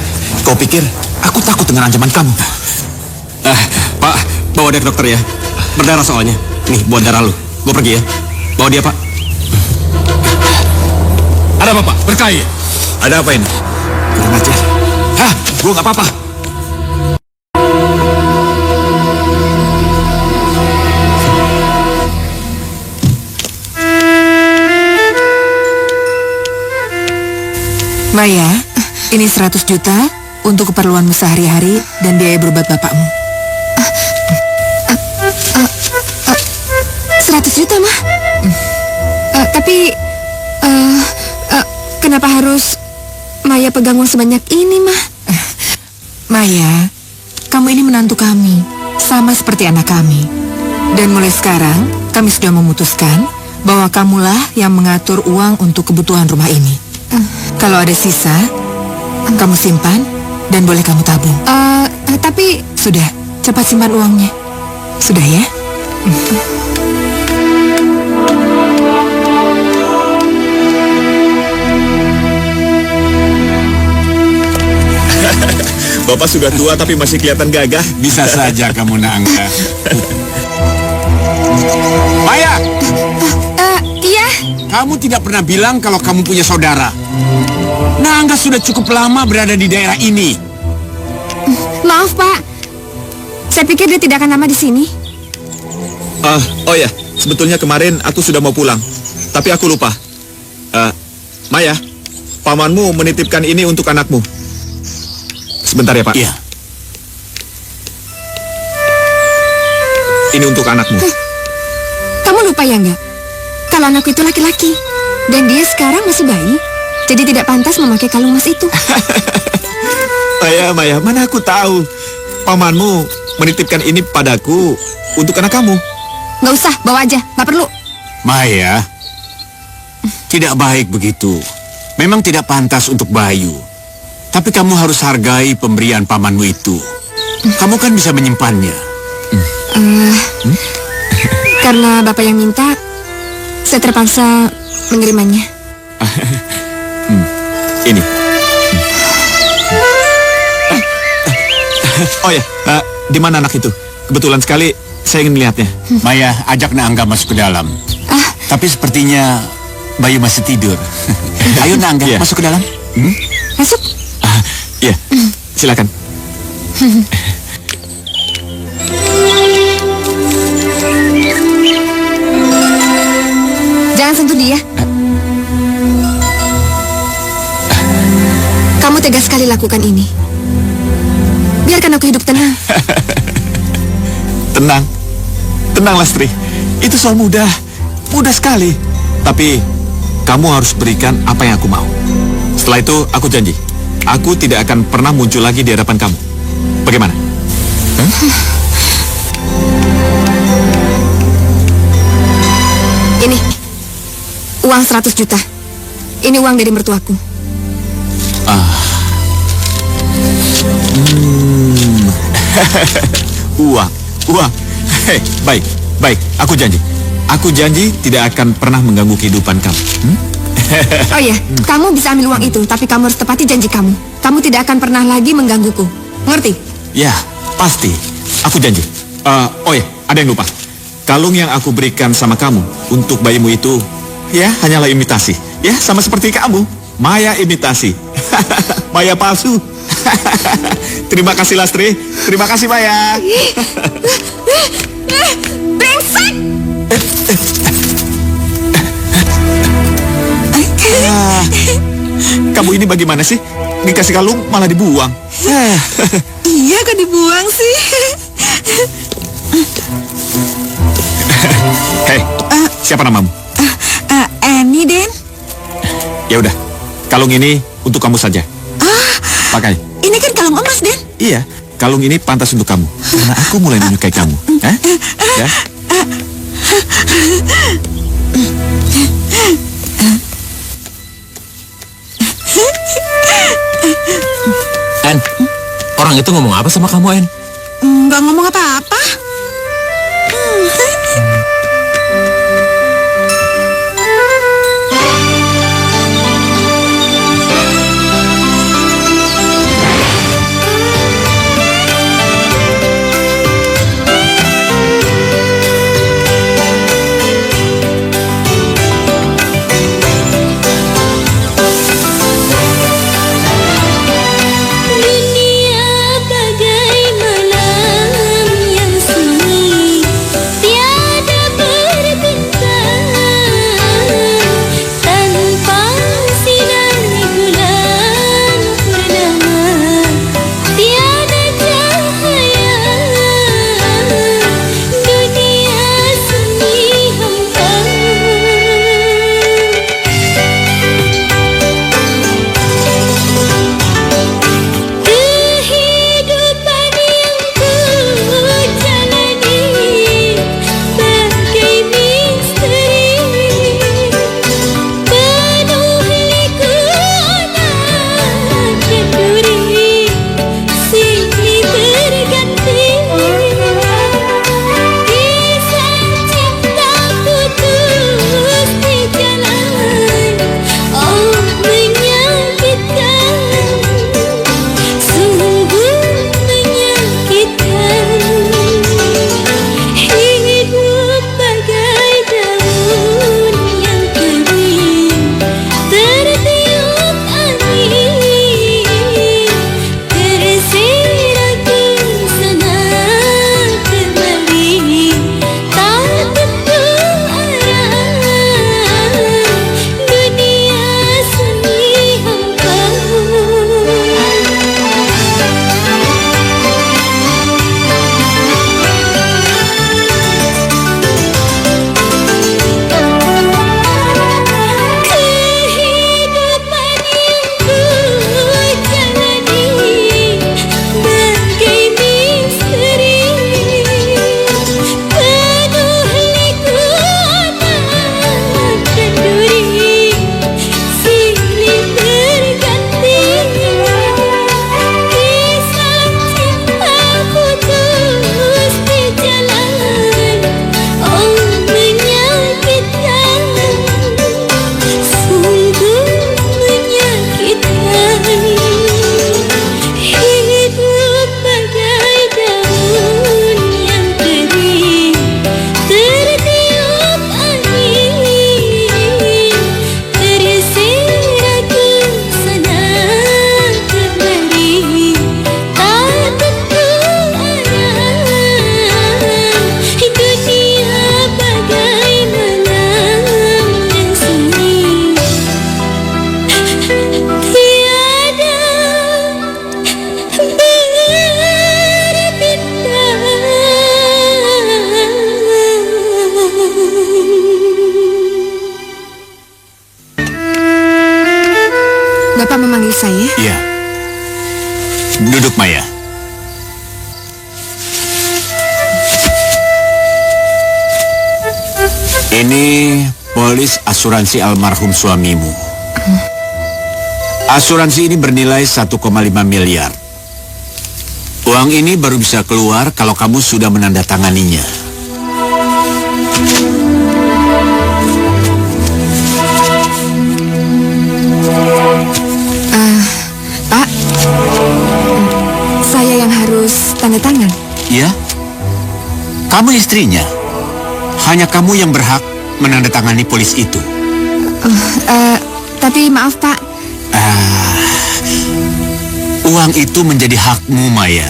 kau pikir aku takut dengan ancaman kamu? Pak, bawa dia ke dokter ya. Berdarah soalnya. Nih, buat darah lo. Gue pergi ya. Bawa dia, Pak. Ada apa, Pak? Berkaya. Ada apa ini? Kurang aja. Hah? Gue nggak apa-apa. Maya, ini 100 juta untuk keperluanmu sehari-hari dan biaya berobat bapakmu. 100 juta, Mah. Tapi kenapa harus Maya pegang uang sebanyak ini, Mah? Maya, kamu ini menantu kami, sama seperti anak kami. Dan mulai sekarang, kami sudah memutuskan bahwa kamulah yang mengatur uang untuk kebutuhan rumah ini. Kalau ada sisa, kamu simpan dan boleh kamu tabung. Tapi... Sudah, cepat simpan uangnya. Sudah ya? Bapak sudah tua tapi masih kelihatan gagah. Bisa saja kamu, Naangga. Maya! Iya? Kamu tidak pernah bilang kalau kamu punya saudara. Naangga sudah cukup lama berada di daerah ini. Maaf, Pak. Saya pikir dia tidak akan lama di sini. Oh ya, sebetulnya kemarin aku sudah mau pulang, tapi aku lupa. Maya, pamanmu menitipkan ini untuk anakmu. Sebentar ya, Pak. Iya. Ini untuk anakmu. Kamu lupa ya nggak? Kalau anakku itu laki-laki dan dia sekarang masih bayi, jadi tidak pantas memakai kalung emas itu. Maya, mana aku tahu. Pamanmu menitipkan ini padaku untuk anak kamu. Nggak usah, bawa aja, nggak perlu. Maya, tidak baik begitu. Memang tidak pantas untuk Bayu. Tapi kamu harus hargai pemberian pamanmu itu. Kamu kan bisa menyimpannya. Karena Bapak yang minta, saya terpaksa menerimanya. Ini. Oh ya, di mana anak itu? Kebetulan sekali saya ingin melihatnya. Maya, ajak Naangga masuk ke dalam. Tapi sepertinya Bayu masih tidur. Ayo Nangga, Iya. masuk ke dalam. Masuk. Iya, silakan. Jangan sentuh dia. Kamu tega sekali lakukan ini. Biarkan aku hidup tenang. Tenang. Tenang, Lastri. Itu soal mudah. Mudah sekali. Tapi, kamu harus berikan apa yang aku mau. Setelah itu, aku janji. Aku tidak akan pernah muncul lagi di hadapan kamu. Bagaimana? Ini uang 100 juta. Ini uang dari mertuaku. Uang. Hei, baik. Aku janji. Aku janji tidak akan pernah mengganggu kehidupan kamu. Oh iya, kamu bisa ambil uang itu, tapi kamu harus tepati janji kamu. Kamu tidak akan pernah lagi menggangguku. Mengerti? Ya, pasti. Aku janji. Oh ya, ada yang lupa. Kalung yang aku berikan sama kamu untuk bayimu itu, ya hanyalah imitasi. Ya, sama seperti kamu. Maya imitasi. Maya palsu. Terima kasih, Lastri. Terima kasih, Maya. Brengsek! Kamu ini bagaimana sih? Dikasih kalung malah dibuang. Iya, kok dibuang sih? Hei, siapa namamu? Annie, Den. Ya udah, kalung ini untuk kamu saja. Pakai. Ini kan kalung emas, Den. Iya, kalung ini pantas untuk kamu. Karena aku mulai menyukai kamu. Ya? En, orang itu ngomong apa sama kamu, En? Nggak ngomong apa-apa. Dunia bagai malam yang sunyi. memanggil saya? Iya. Duduk, Maya. Ini polis asuransi almarhum suamimu. Asuransi ini bernilai 1,5 miliar. Uang ini baru bisa keluar kalau kamu sudah menandatanganinya. Pak, saya yang harus tanda tangan. Ya? Kamu istrinya. Hanya kamu yang berhak menandatangani polis itu. Tapi maaf, Pak. Uang itu menjadi hakmu, Maya.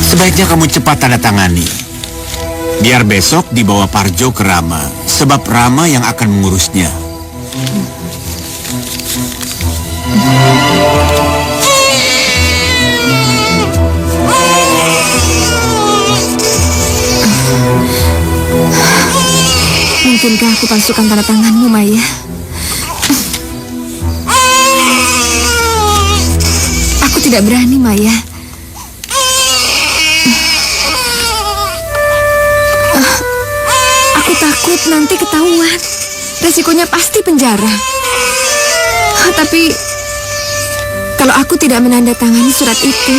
Sebaiknya kamu cepat tanda tangani. Biar besok dibawa Parjo ke Rama, sebab Rama yang akan mengurusnya. Mungkinkah aku palsukan tanda tanganmu, Maya? Aku tidak berani, Maya. Aku takut nanti ketahuan. Resikonya pasti penjara. Tapi kalau aku tidak menandatangani surat itu,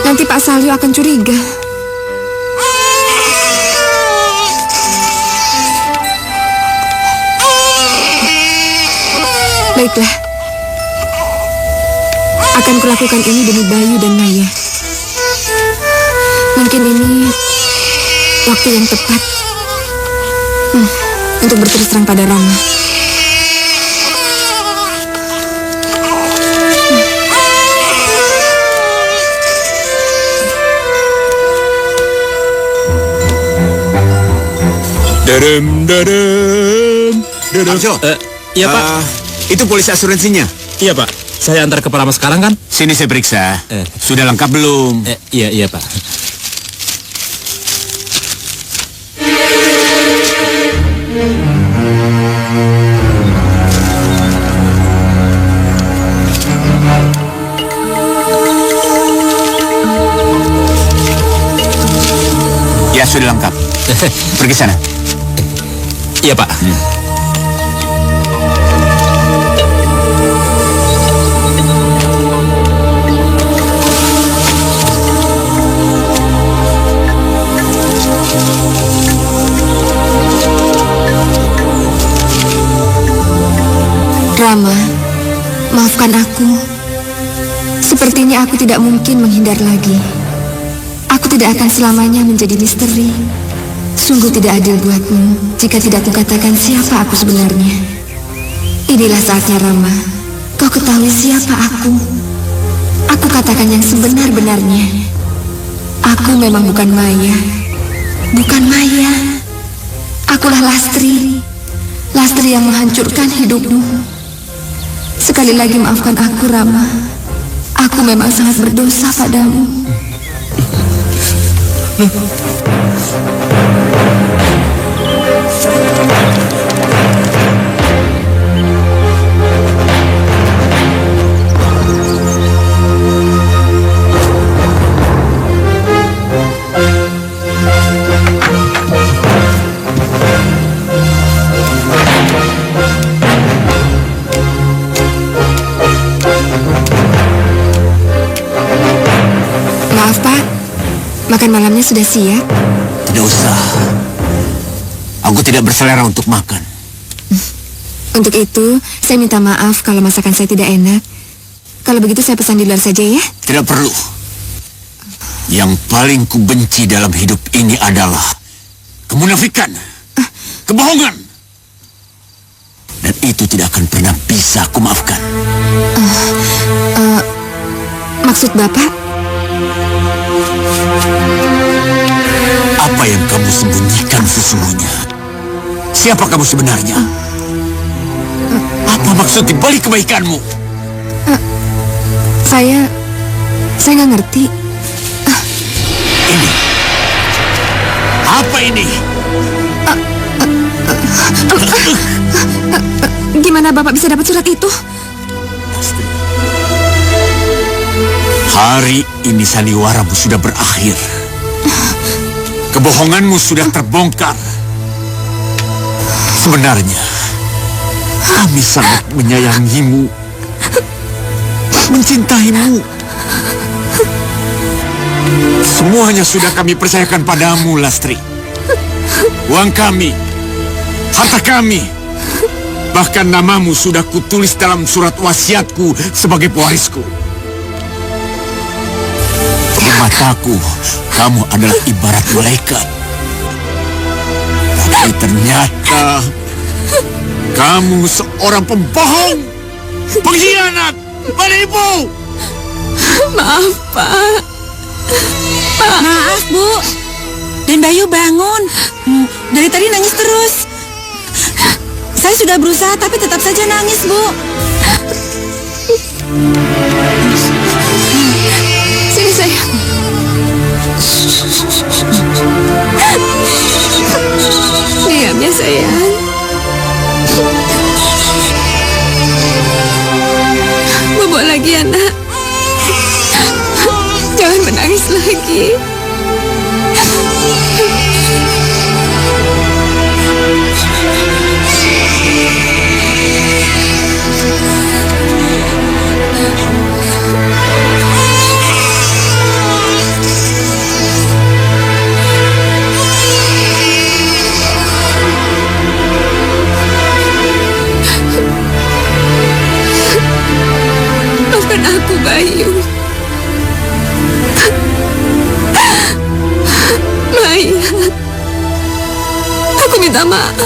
nanti Pak Salyo akan curiga. Baiklah, akan kulakukan ini demi Bayu dan Maya. Mungkin ini waktu yang tepat untuk berterus terang pada Rama. Parjo, Iya, Pak. Itu polisi asuransinya. Iya, Pak. Saya antar ke Rama sekarang kan? Sini saya periksa. Sudah lengkap belum? Iya, Pak. Ya, sudah lengkap. Pergi sana. Iya, Pak. Rama, maafkan aku. Sepertinya aku tidak mungkin menghindar lagi. Aku tidak akan selamanya menjadi misteri. Sungguh tidak adil buatmu jika tidak kukatakan siapa aku sebenarnya. Inilah saatnya, Rama. Kau ketahui siapa aku. Aku katakan yang sebenar-benarnya. Aku memang bukan Maya. Bukan Maya. Akulah Lastri. Lastri yang menghancurkan hidupmu. Sekali lagi maafkan aku, Rama. Aku memang sangat berdosa padamu. Maaf, Pak. Makan malamnya sudah siap? Tidak usah. Aku tidak berselera untuk makan. Untuk itu, saya minta maaf kalau masakan saya tidak enak. Kalau begitu saya pesan di luar saja ya? Tidak perlu. Yang paling kubenci dalam hidup ini adalah kemunafikan, kebohongan. Dan itu tidak akan pernah bisa aku maafkan. Maksud Bapak? Apa yang kamu sembunyikan sesungguhnya? Siapa kamu sebenarnya? Apa maksud dibalik kebaikanmu? Saya nggak ngerti. Ini. Apa ini? Gimana Bapak bisa dapat surat itu? Hari ini sandiwaramu sudah berakhir. Kebohonganmu sudah terbongkar. Sebenarnya, kami sangat menyayangimu, mencintaimu. Semuanya sudah kami percayakan padamu, Lastri. Uang kami, harta kami, bahkan namamu sudah kutulis dalam surat wasiatku sebagai pewarisku. Di mataku, kamu adalah ibarat malaikat. Tapi ternyata kamu seorang pembohong, pengkhianat, penipu. Maaf, Pak. Maaf, Bu. Dan Bayu bangun. Dari tadi nangis terus. Saya sudah berusaha tapi tetap saja nangis, Bu. Sini sayang. Diam ya sayang. Bobo lagi ya nak. Jangan menangis lagi. Maafkan aku, Bayu. Maya, aku minta maaf.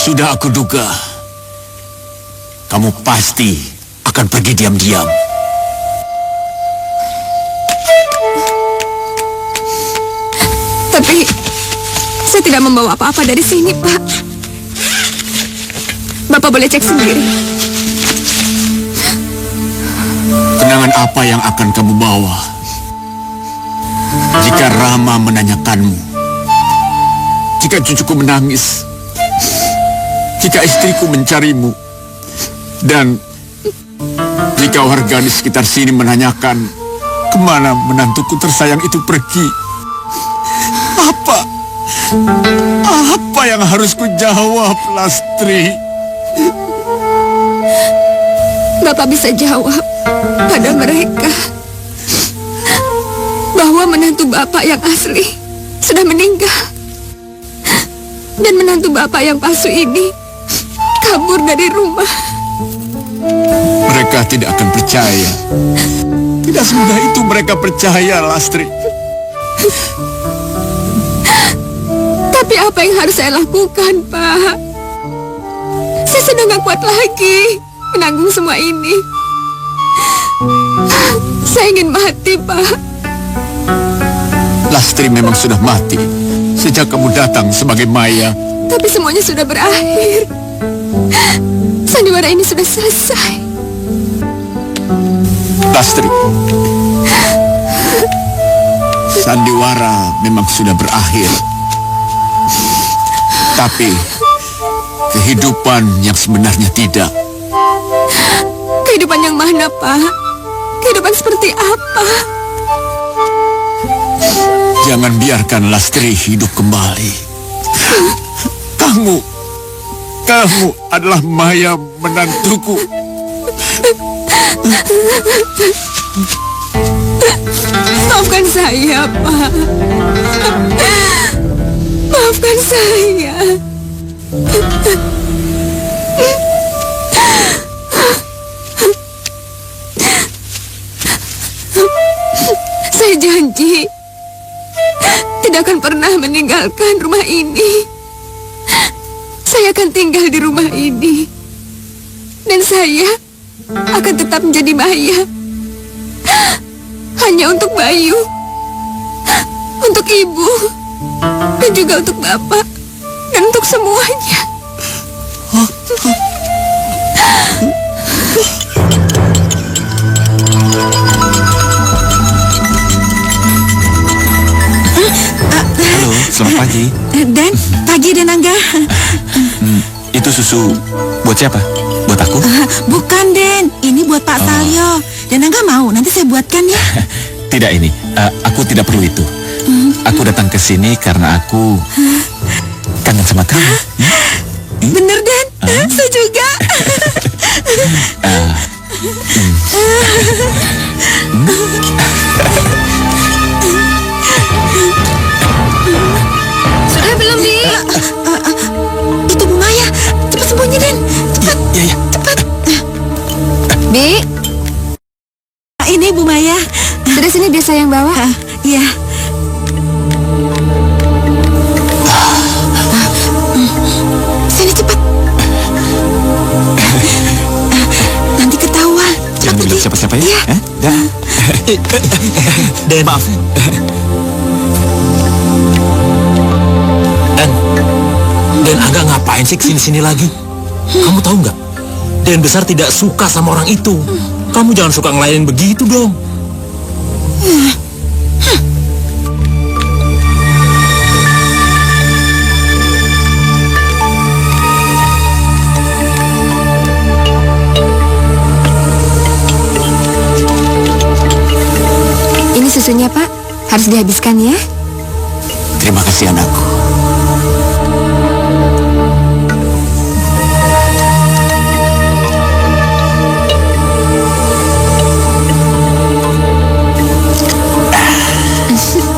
Sudah aku duga, kamu pasti akan pergi diam-diam. Tapi saya tidak membawa apa-apa dari sini, Pak. Bapak boleh cek sendiri. Kenangan apa yang akan kamu bawa jika Rama menanyakanmu, jika cucuku menangis, jika istriku mencarimu, dan jika warga di sekitar sini menanyakan kemana menantuku tersayang itu pergi? Apa yang harus ku jawab, Lastri? Bapak bisa jawab pada mereka bahwa menantu Bapak yang asli sudah meninggal, dan menantu Bapak yang palsu ini kabur dari rumah. Mereka tidak akan percaya. Tidak semudah itu mereka percaya, Lastri. Tapi apa yang harus saya lakukan, Pak? Saya sudah gak kuat lagi menanggung semua ini. Saya ingin mati, Pak. Lastri memang sudah mati sejak kamu datang sebagai Maya. Tapi semuanya sudah berakhir. Sandiwara ini sudah selesai. Lastri, sandiwara memang sudah berakhir. Tetapi kehidupan yang sebenarnya tidak. Kehidupan yang mana, Pak? Kehidupan seperti apa? Jangan biarkan Lastri hidup kembali. Kamu adalah Maya menantuku. Maafkan saya, Pak. Maafkan saya. Saya janji tidak akan pernah meninggalkan rumah ini. Saya akan tinggal di rumah ini. Dan saya akan tetap menjadi Maya. Hanya untuk Bayu, untuk ibu, dan juga untuk bapak, dan untuk semuanya. Halo, selamat pagi. Dan pagi dan Angga. Itu susu buat siapa? Buat aku? Bukan Den, ini buat Pak Salyo. Dan Angga mau, nanti saya buatkan ya. Tidak ini, aku tidak perlu itu. Aku datang ke sini karena aku kangen sama kamu. Bener Den, saya juga. Sudah belum, Bi? Itu Bu Maya, cepat sembunyi Den, cepat. Iya. Cepat. Bi, Ini Bu Maya. sudah sini biar saya yang bawa. Iya. Sini cepat. Nanti ketahuan. Jangan bilang siapa-siapa ya? Iya. Dah. Dan maaf. Dan Angga ngapain sih kesini-sini lagi? Kamu tahu nggak? Dan Besar tidak suka sama orang itu. Kamu jangan suka ngelayanin begitu dong. Ini susunya, Pak. Harus dihabiskan ya. Terima kasih anakku.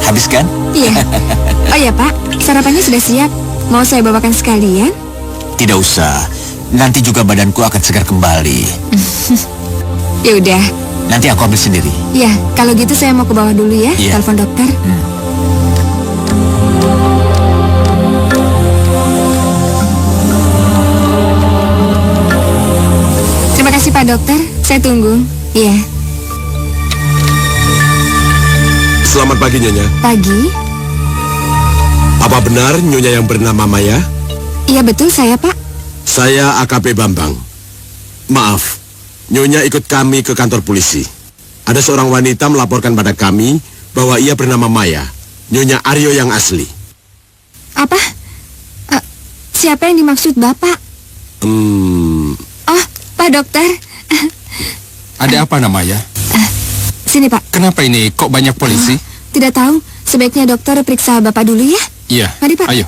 Habiskan? Iya. Oh ya, Pak. Sarapannya sudah siap. Mau saya bawakan sekalian? Tidak usah. Nanti juga badanku akan segar kembali. Ya udah. Nanti aku ambil sendiri. Ya, kalau gitu saya mau ke bawah dulu ya. Iya. Telepon dokter. Terima kasih Pak Dokter. Saya tunggu. Iya. Selamat pagi, Nyonya. Pagi. Apa benar Nyonya yang bernama Maya? Iya betul saya, Pak. Saya AKP Bambang. Maaf, Nyonya ikut kami ke kantor polisi. Ada seorang wanita melaporkan pada kami bahwa ia bernama Maya, Nyonya Aryo yang asli. Apa? Siapa yang dimaksud Bapak? Oh, Pak Dokter. Ada apa namanya? Sini, Pak. Kenapa ini kok banyak polisi? Tidak tahu. Sebaiknya dokter periksa Bapak dulu ya. Iya. Mari, Pak. Ayo.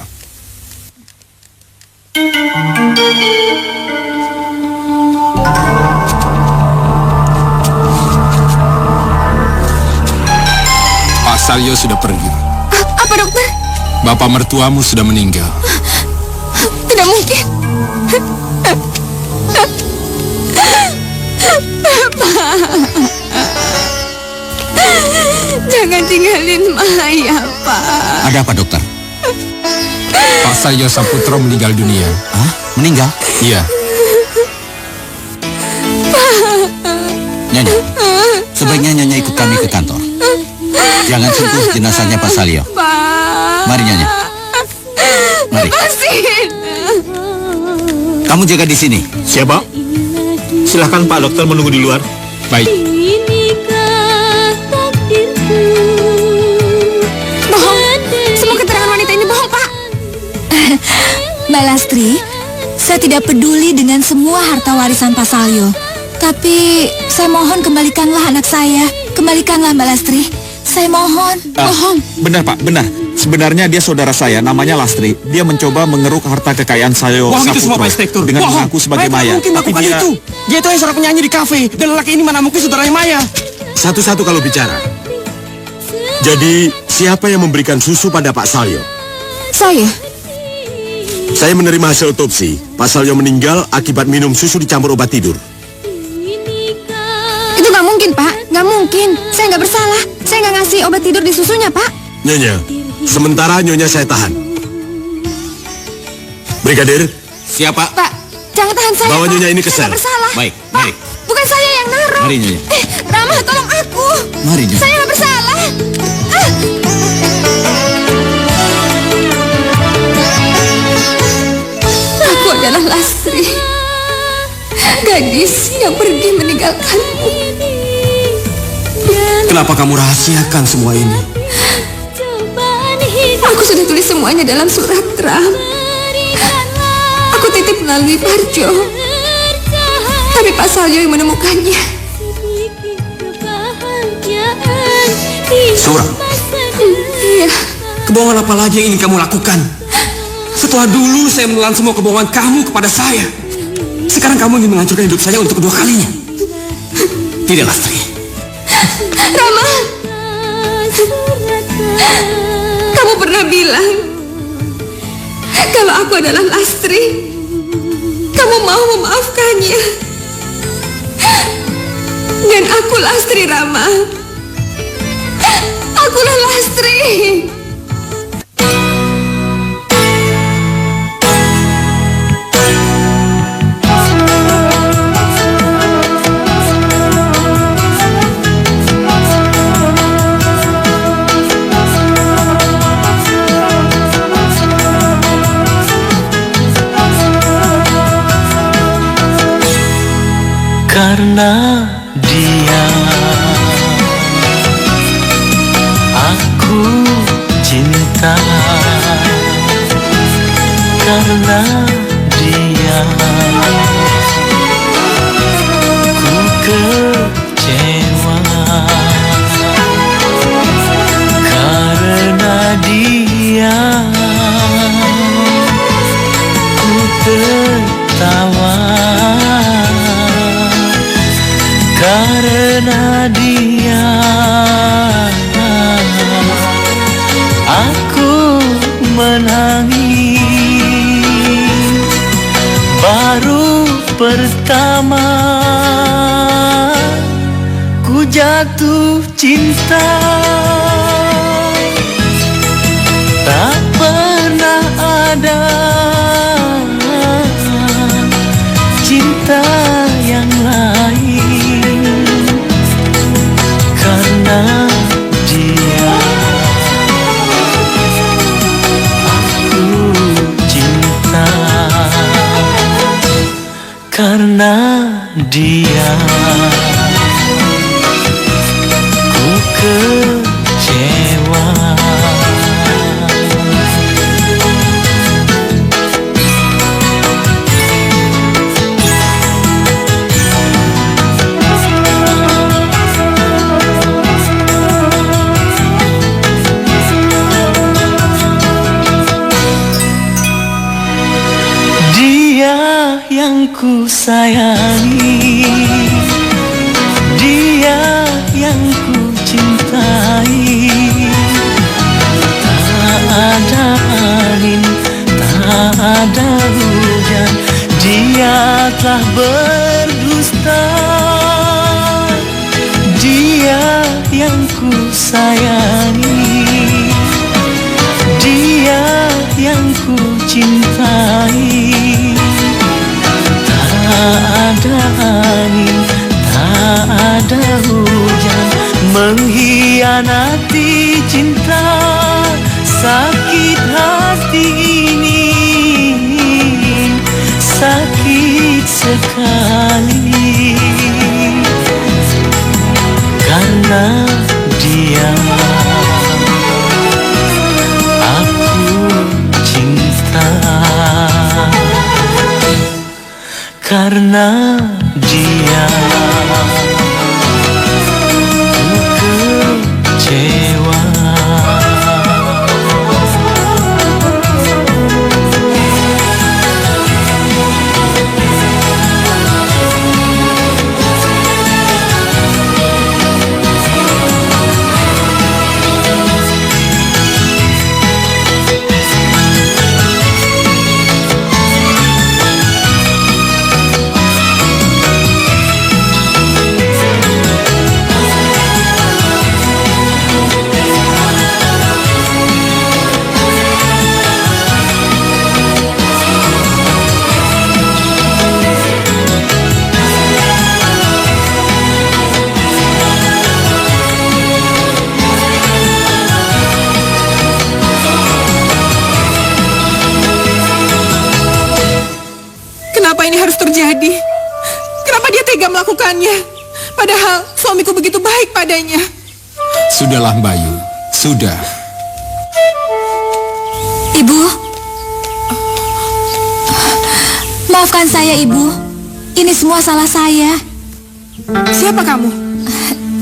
Pak Salyo sudah pergi. Apa dokter? Bapak mertuamu sudah meninggal. Tidak mungkin. Jangan tinggalin Maya, Pak. Ada apa, dokter? Pak Salyo Saputro meninggal dunia. Hah? Meninggal? Iya. Nyonya, sebaiknya Nyonya ikut kami ke kantor. Jangan sentuh jenazahnya Pak Salyo. Pak. Mari Nyonya. Mari. Lepasin. Kamu jaga di sini. Siapa? Silahkan Pak Dokter menunggu di luar. Baik. Bohong. Semua keterangan wanita ini bohong, Pak. Mbak Lastri, saya tidak peduli dengan semua harta warisan Pak Salyo. Tapi saya mohon kembalikanlah anak saya. Kembalikanlah Mbak Lastri. Saya mohon, mohon. Benar Pak, benar. Sebenarnya dia saudara saya, namanya Lastri. Dia mencoba mengeruk harta kekayaan Salyo Bohong itu semua, Pak Inspektur. dengan Bohong. mengaku sebagai Maya Maya. mungkin Tapi melakukan dia itu. Dia itu yang seorang penyanyi di kafe. Dan lelaki ini mana mungkin saudaranya Maya. Satu-satu kalau bicara. Jadi, siapa yang memberikan susu pada Pak Salyo? Saya. Saya menerima hasil otopsi. Pak Salyo meninggal akibat minum susu dicampur obat tidur. Itu nggak mungkin, Pak. Nggak mungkin. Saya nggak bersalah. Saya nggak ngasih obat tidur di susunya, Pak. Nyonya, sementara Nyonya saya tahan. Brigadir, siapa? Pak, jangan tahan saya. Bawa Pak. Nyonya ini ke Saya sel. nggak bersalah. Baik, Pak, mari. bukan saya yang naruh. Mari, Nyonya. Rama, tolong aku. Mari, Nyonya. Saya nggak bersalah. Aku adalah Lastri, gadis yang pergi meninggalkanmu. Kenapa kamu rahasiakan semua ini? Aku sudah tulis semuanya dalam surat, Ram. Aku titip melalui Parjo. Tapi Pak Salyo yang menemukannya. Surat? Iya. Kebohongan apa lagi yang ingin kamu lakukan? Setelah dulu saya menelan semua kebohongan kamu kepada saya. Sekarang kamu ingin menghancurkan hidup saya untuk kedua kalinya. Tidak, Lastri. Rama, kamu pernah bilang kalau aku adalah Lastri, kamu mau memaafkannya. Dan aku Lastri, Rama. Akulah Lastri. Karena dia aku cinta, karena dia ku kecewa, karena dia ku tertawa, karena dia aku menangis. Baru pertama ku jatuh cinta, tak pernah ada cinta yang lain. Karena dia aku cinta, karena dia ku kecewa. Yang ku sayangi, dia yang ku cintai. Tak ada angin, tak ada hujan, dia telah berdusta. Dia yang ku sayangi, dia yang ku cintai. Tak ada angin, tak ada hujan, mengkhianati cinta, sakit hati ini, sakit sekali. Karena dia aku cinta. tega melakukannya. Padahal suamiku begitu baik padanya. Sudahlah Bayu, sudah. Ibu, maafkan saya, Ibu. Ini semua salah saya. Siapa kamu?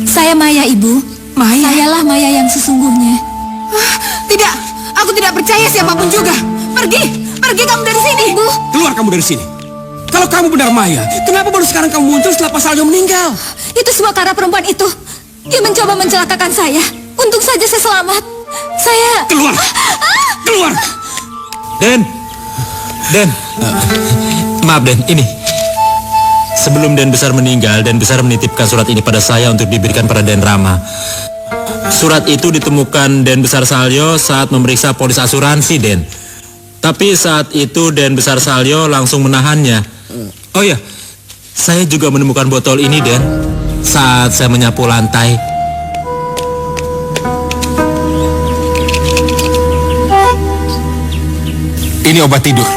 Saya Maya, Ibu. Maya? Sayalah Maya yang sesungguhnya. Tidak, aku tidak percaya siapapun juga. Pergi kamu dari sini. Ibu. Keluar kamu dari sini. Kalau kamu benar Maya, kenapa baru sekarang kamu muncul setelah Pak Salyo meninggal? Itu semua karena perempuan itu. Dia mencoba mencelakakan saya. Untung saja saya selamat. Saya... Keluar! Keluar! Den, maaf Den, ini. Sebelum Den Besar meninggal, Den Besar menitipkan surat ini pada saya untuk diberikan pada Den Rama. Surat itu ditemukan Den Besar Salyo saat memeriksa polis asuransi, Den. Tapi saat itu Den Besar Salyo langsung menahannya. Oh iya, saya juga menemukan botol ini, Den, saat saya menyapu lantai. Ini obat tidur.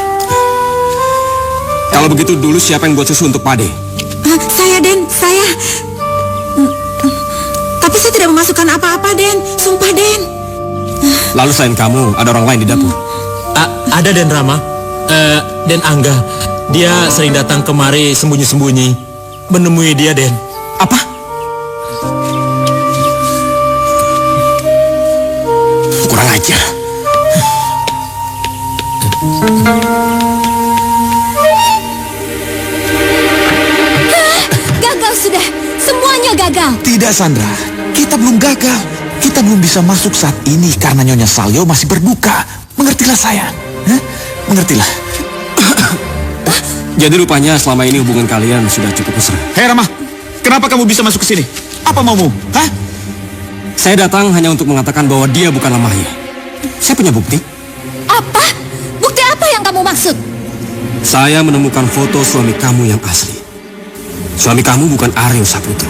Kalau begitu dulu siapa yang buat susu untuk Pade? Saya, Den, saya. Tapi saya tidak memasukkan apa-apa, Den. Sumpah, Den. Lalu selain kamu, ada orang lain di dapur? Ada Den Rama, Den Angga. Dia sering datang kemari sembunyi-sembunyi. Menemui dia, Den. Apa? Kurang ajar. Gagal sudah. Semuanya gagal. Tidak, Sandra. Kita belum gagal. Kita belum bisa masuk saat ini karena Nyonya Salyo masih berduka. Mengertilah sayang. Mengertilah. Jadi rupanya selama ini hubungan kalian sudah cukup mesra. Hei Rama, kenapa kamu bisa masuk ke sini? Apa maumu? Hah? Saya datang hanya untuk mengatakan bahwa dia bukanlah Maya. Saya punya bukti. Apa? Bukti apa yang kamu maksud? Saya menemukan foto suami kamu yang asli. Suami kamu bukan Aryo Saputro.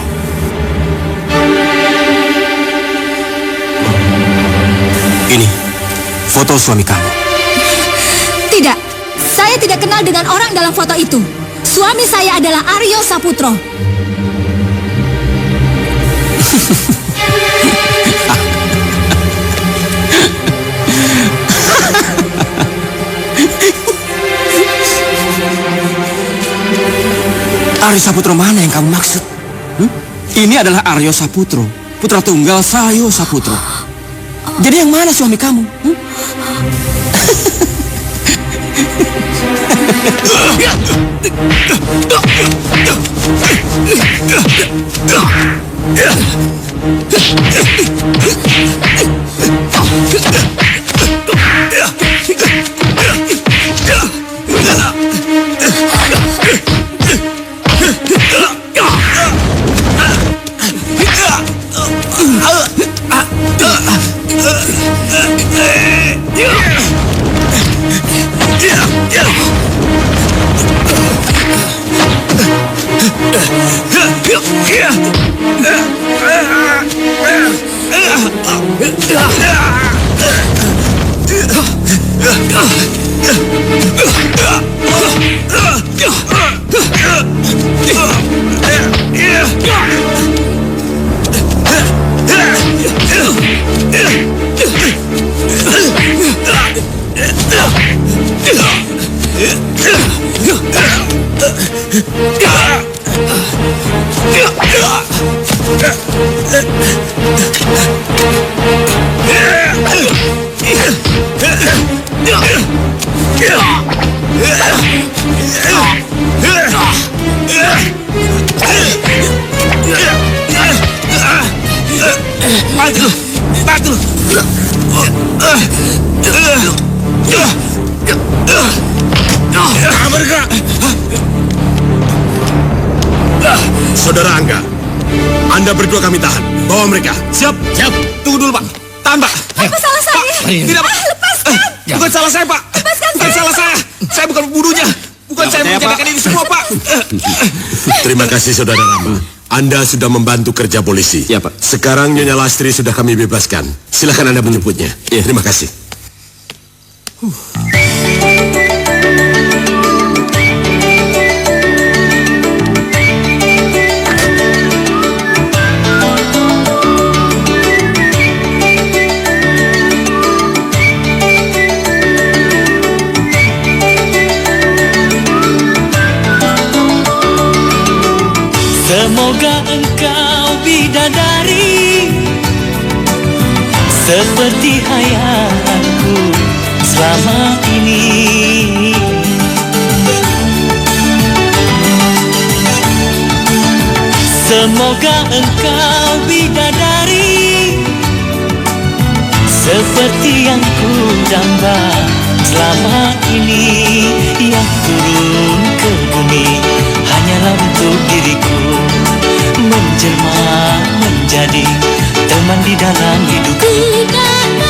Ini foto suami kamu. Tidak, saya tidak kenal dengan orang dalam foto itu. Suami saya adalah Aryo Saputro. Aryo Saputro mana yang kamu maksud? Ini adalah Aryo Saputro, putra tunggal Salyo Saputro. Jadi yang mana suami kamu? Saudara Angga, Anda berdua kami tahan. Bawa mereka. Siap. Siap. Tunggu dulu, Pak. Tahan, Pak. Apa salah saya? Tidak, Pak. Lepaskan. Bukan salah saya, Pak. Lepaskan Bukan salah saya. Saya bukan pembunuhnya. Bukan saya menjadikan ini semua, Pak. Terima kasih Saudara Rama. Anda sudah membantu kerja polisi. Ya, Pak. Sekarang Nyonya Lastri sudah kami bebaskan. Silakan Anda menjemputnya. Ya. Terima kasih. Semoga engkau bidadari seperti hayalanku selama ini. Semoga engkau bidadari seperti yang ku damba selama ini. Yang turun ke bumi hanyalah untuk diriku, menjelma menjadi teman di dalam hidupku.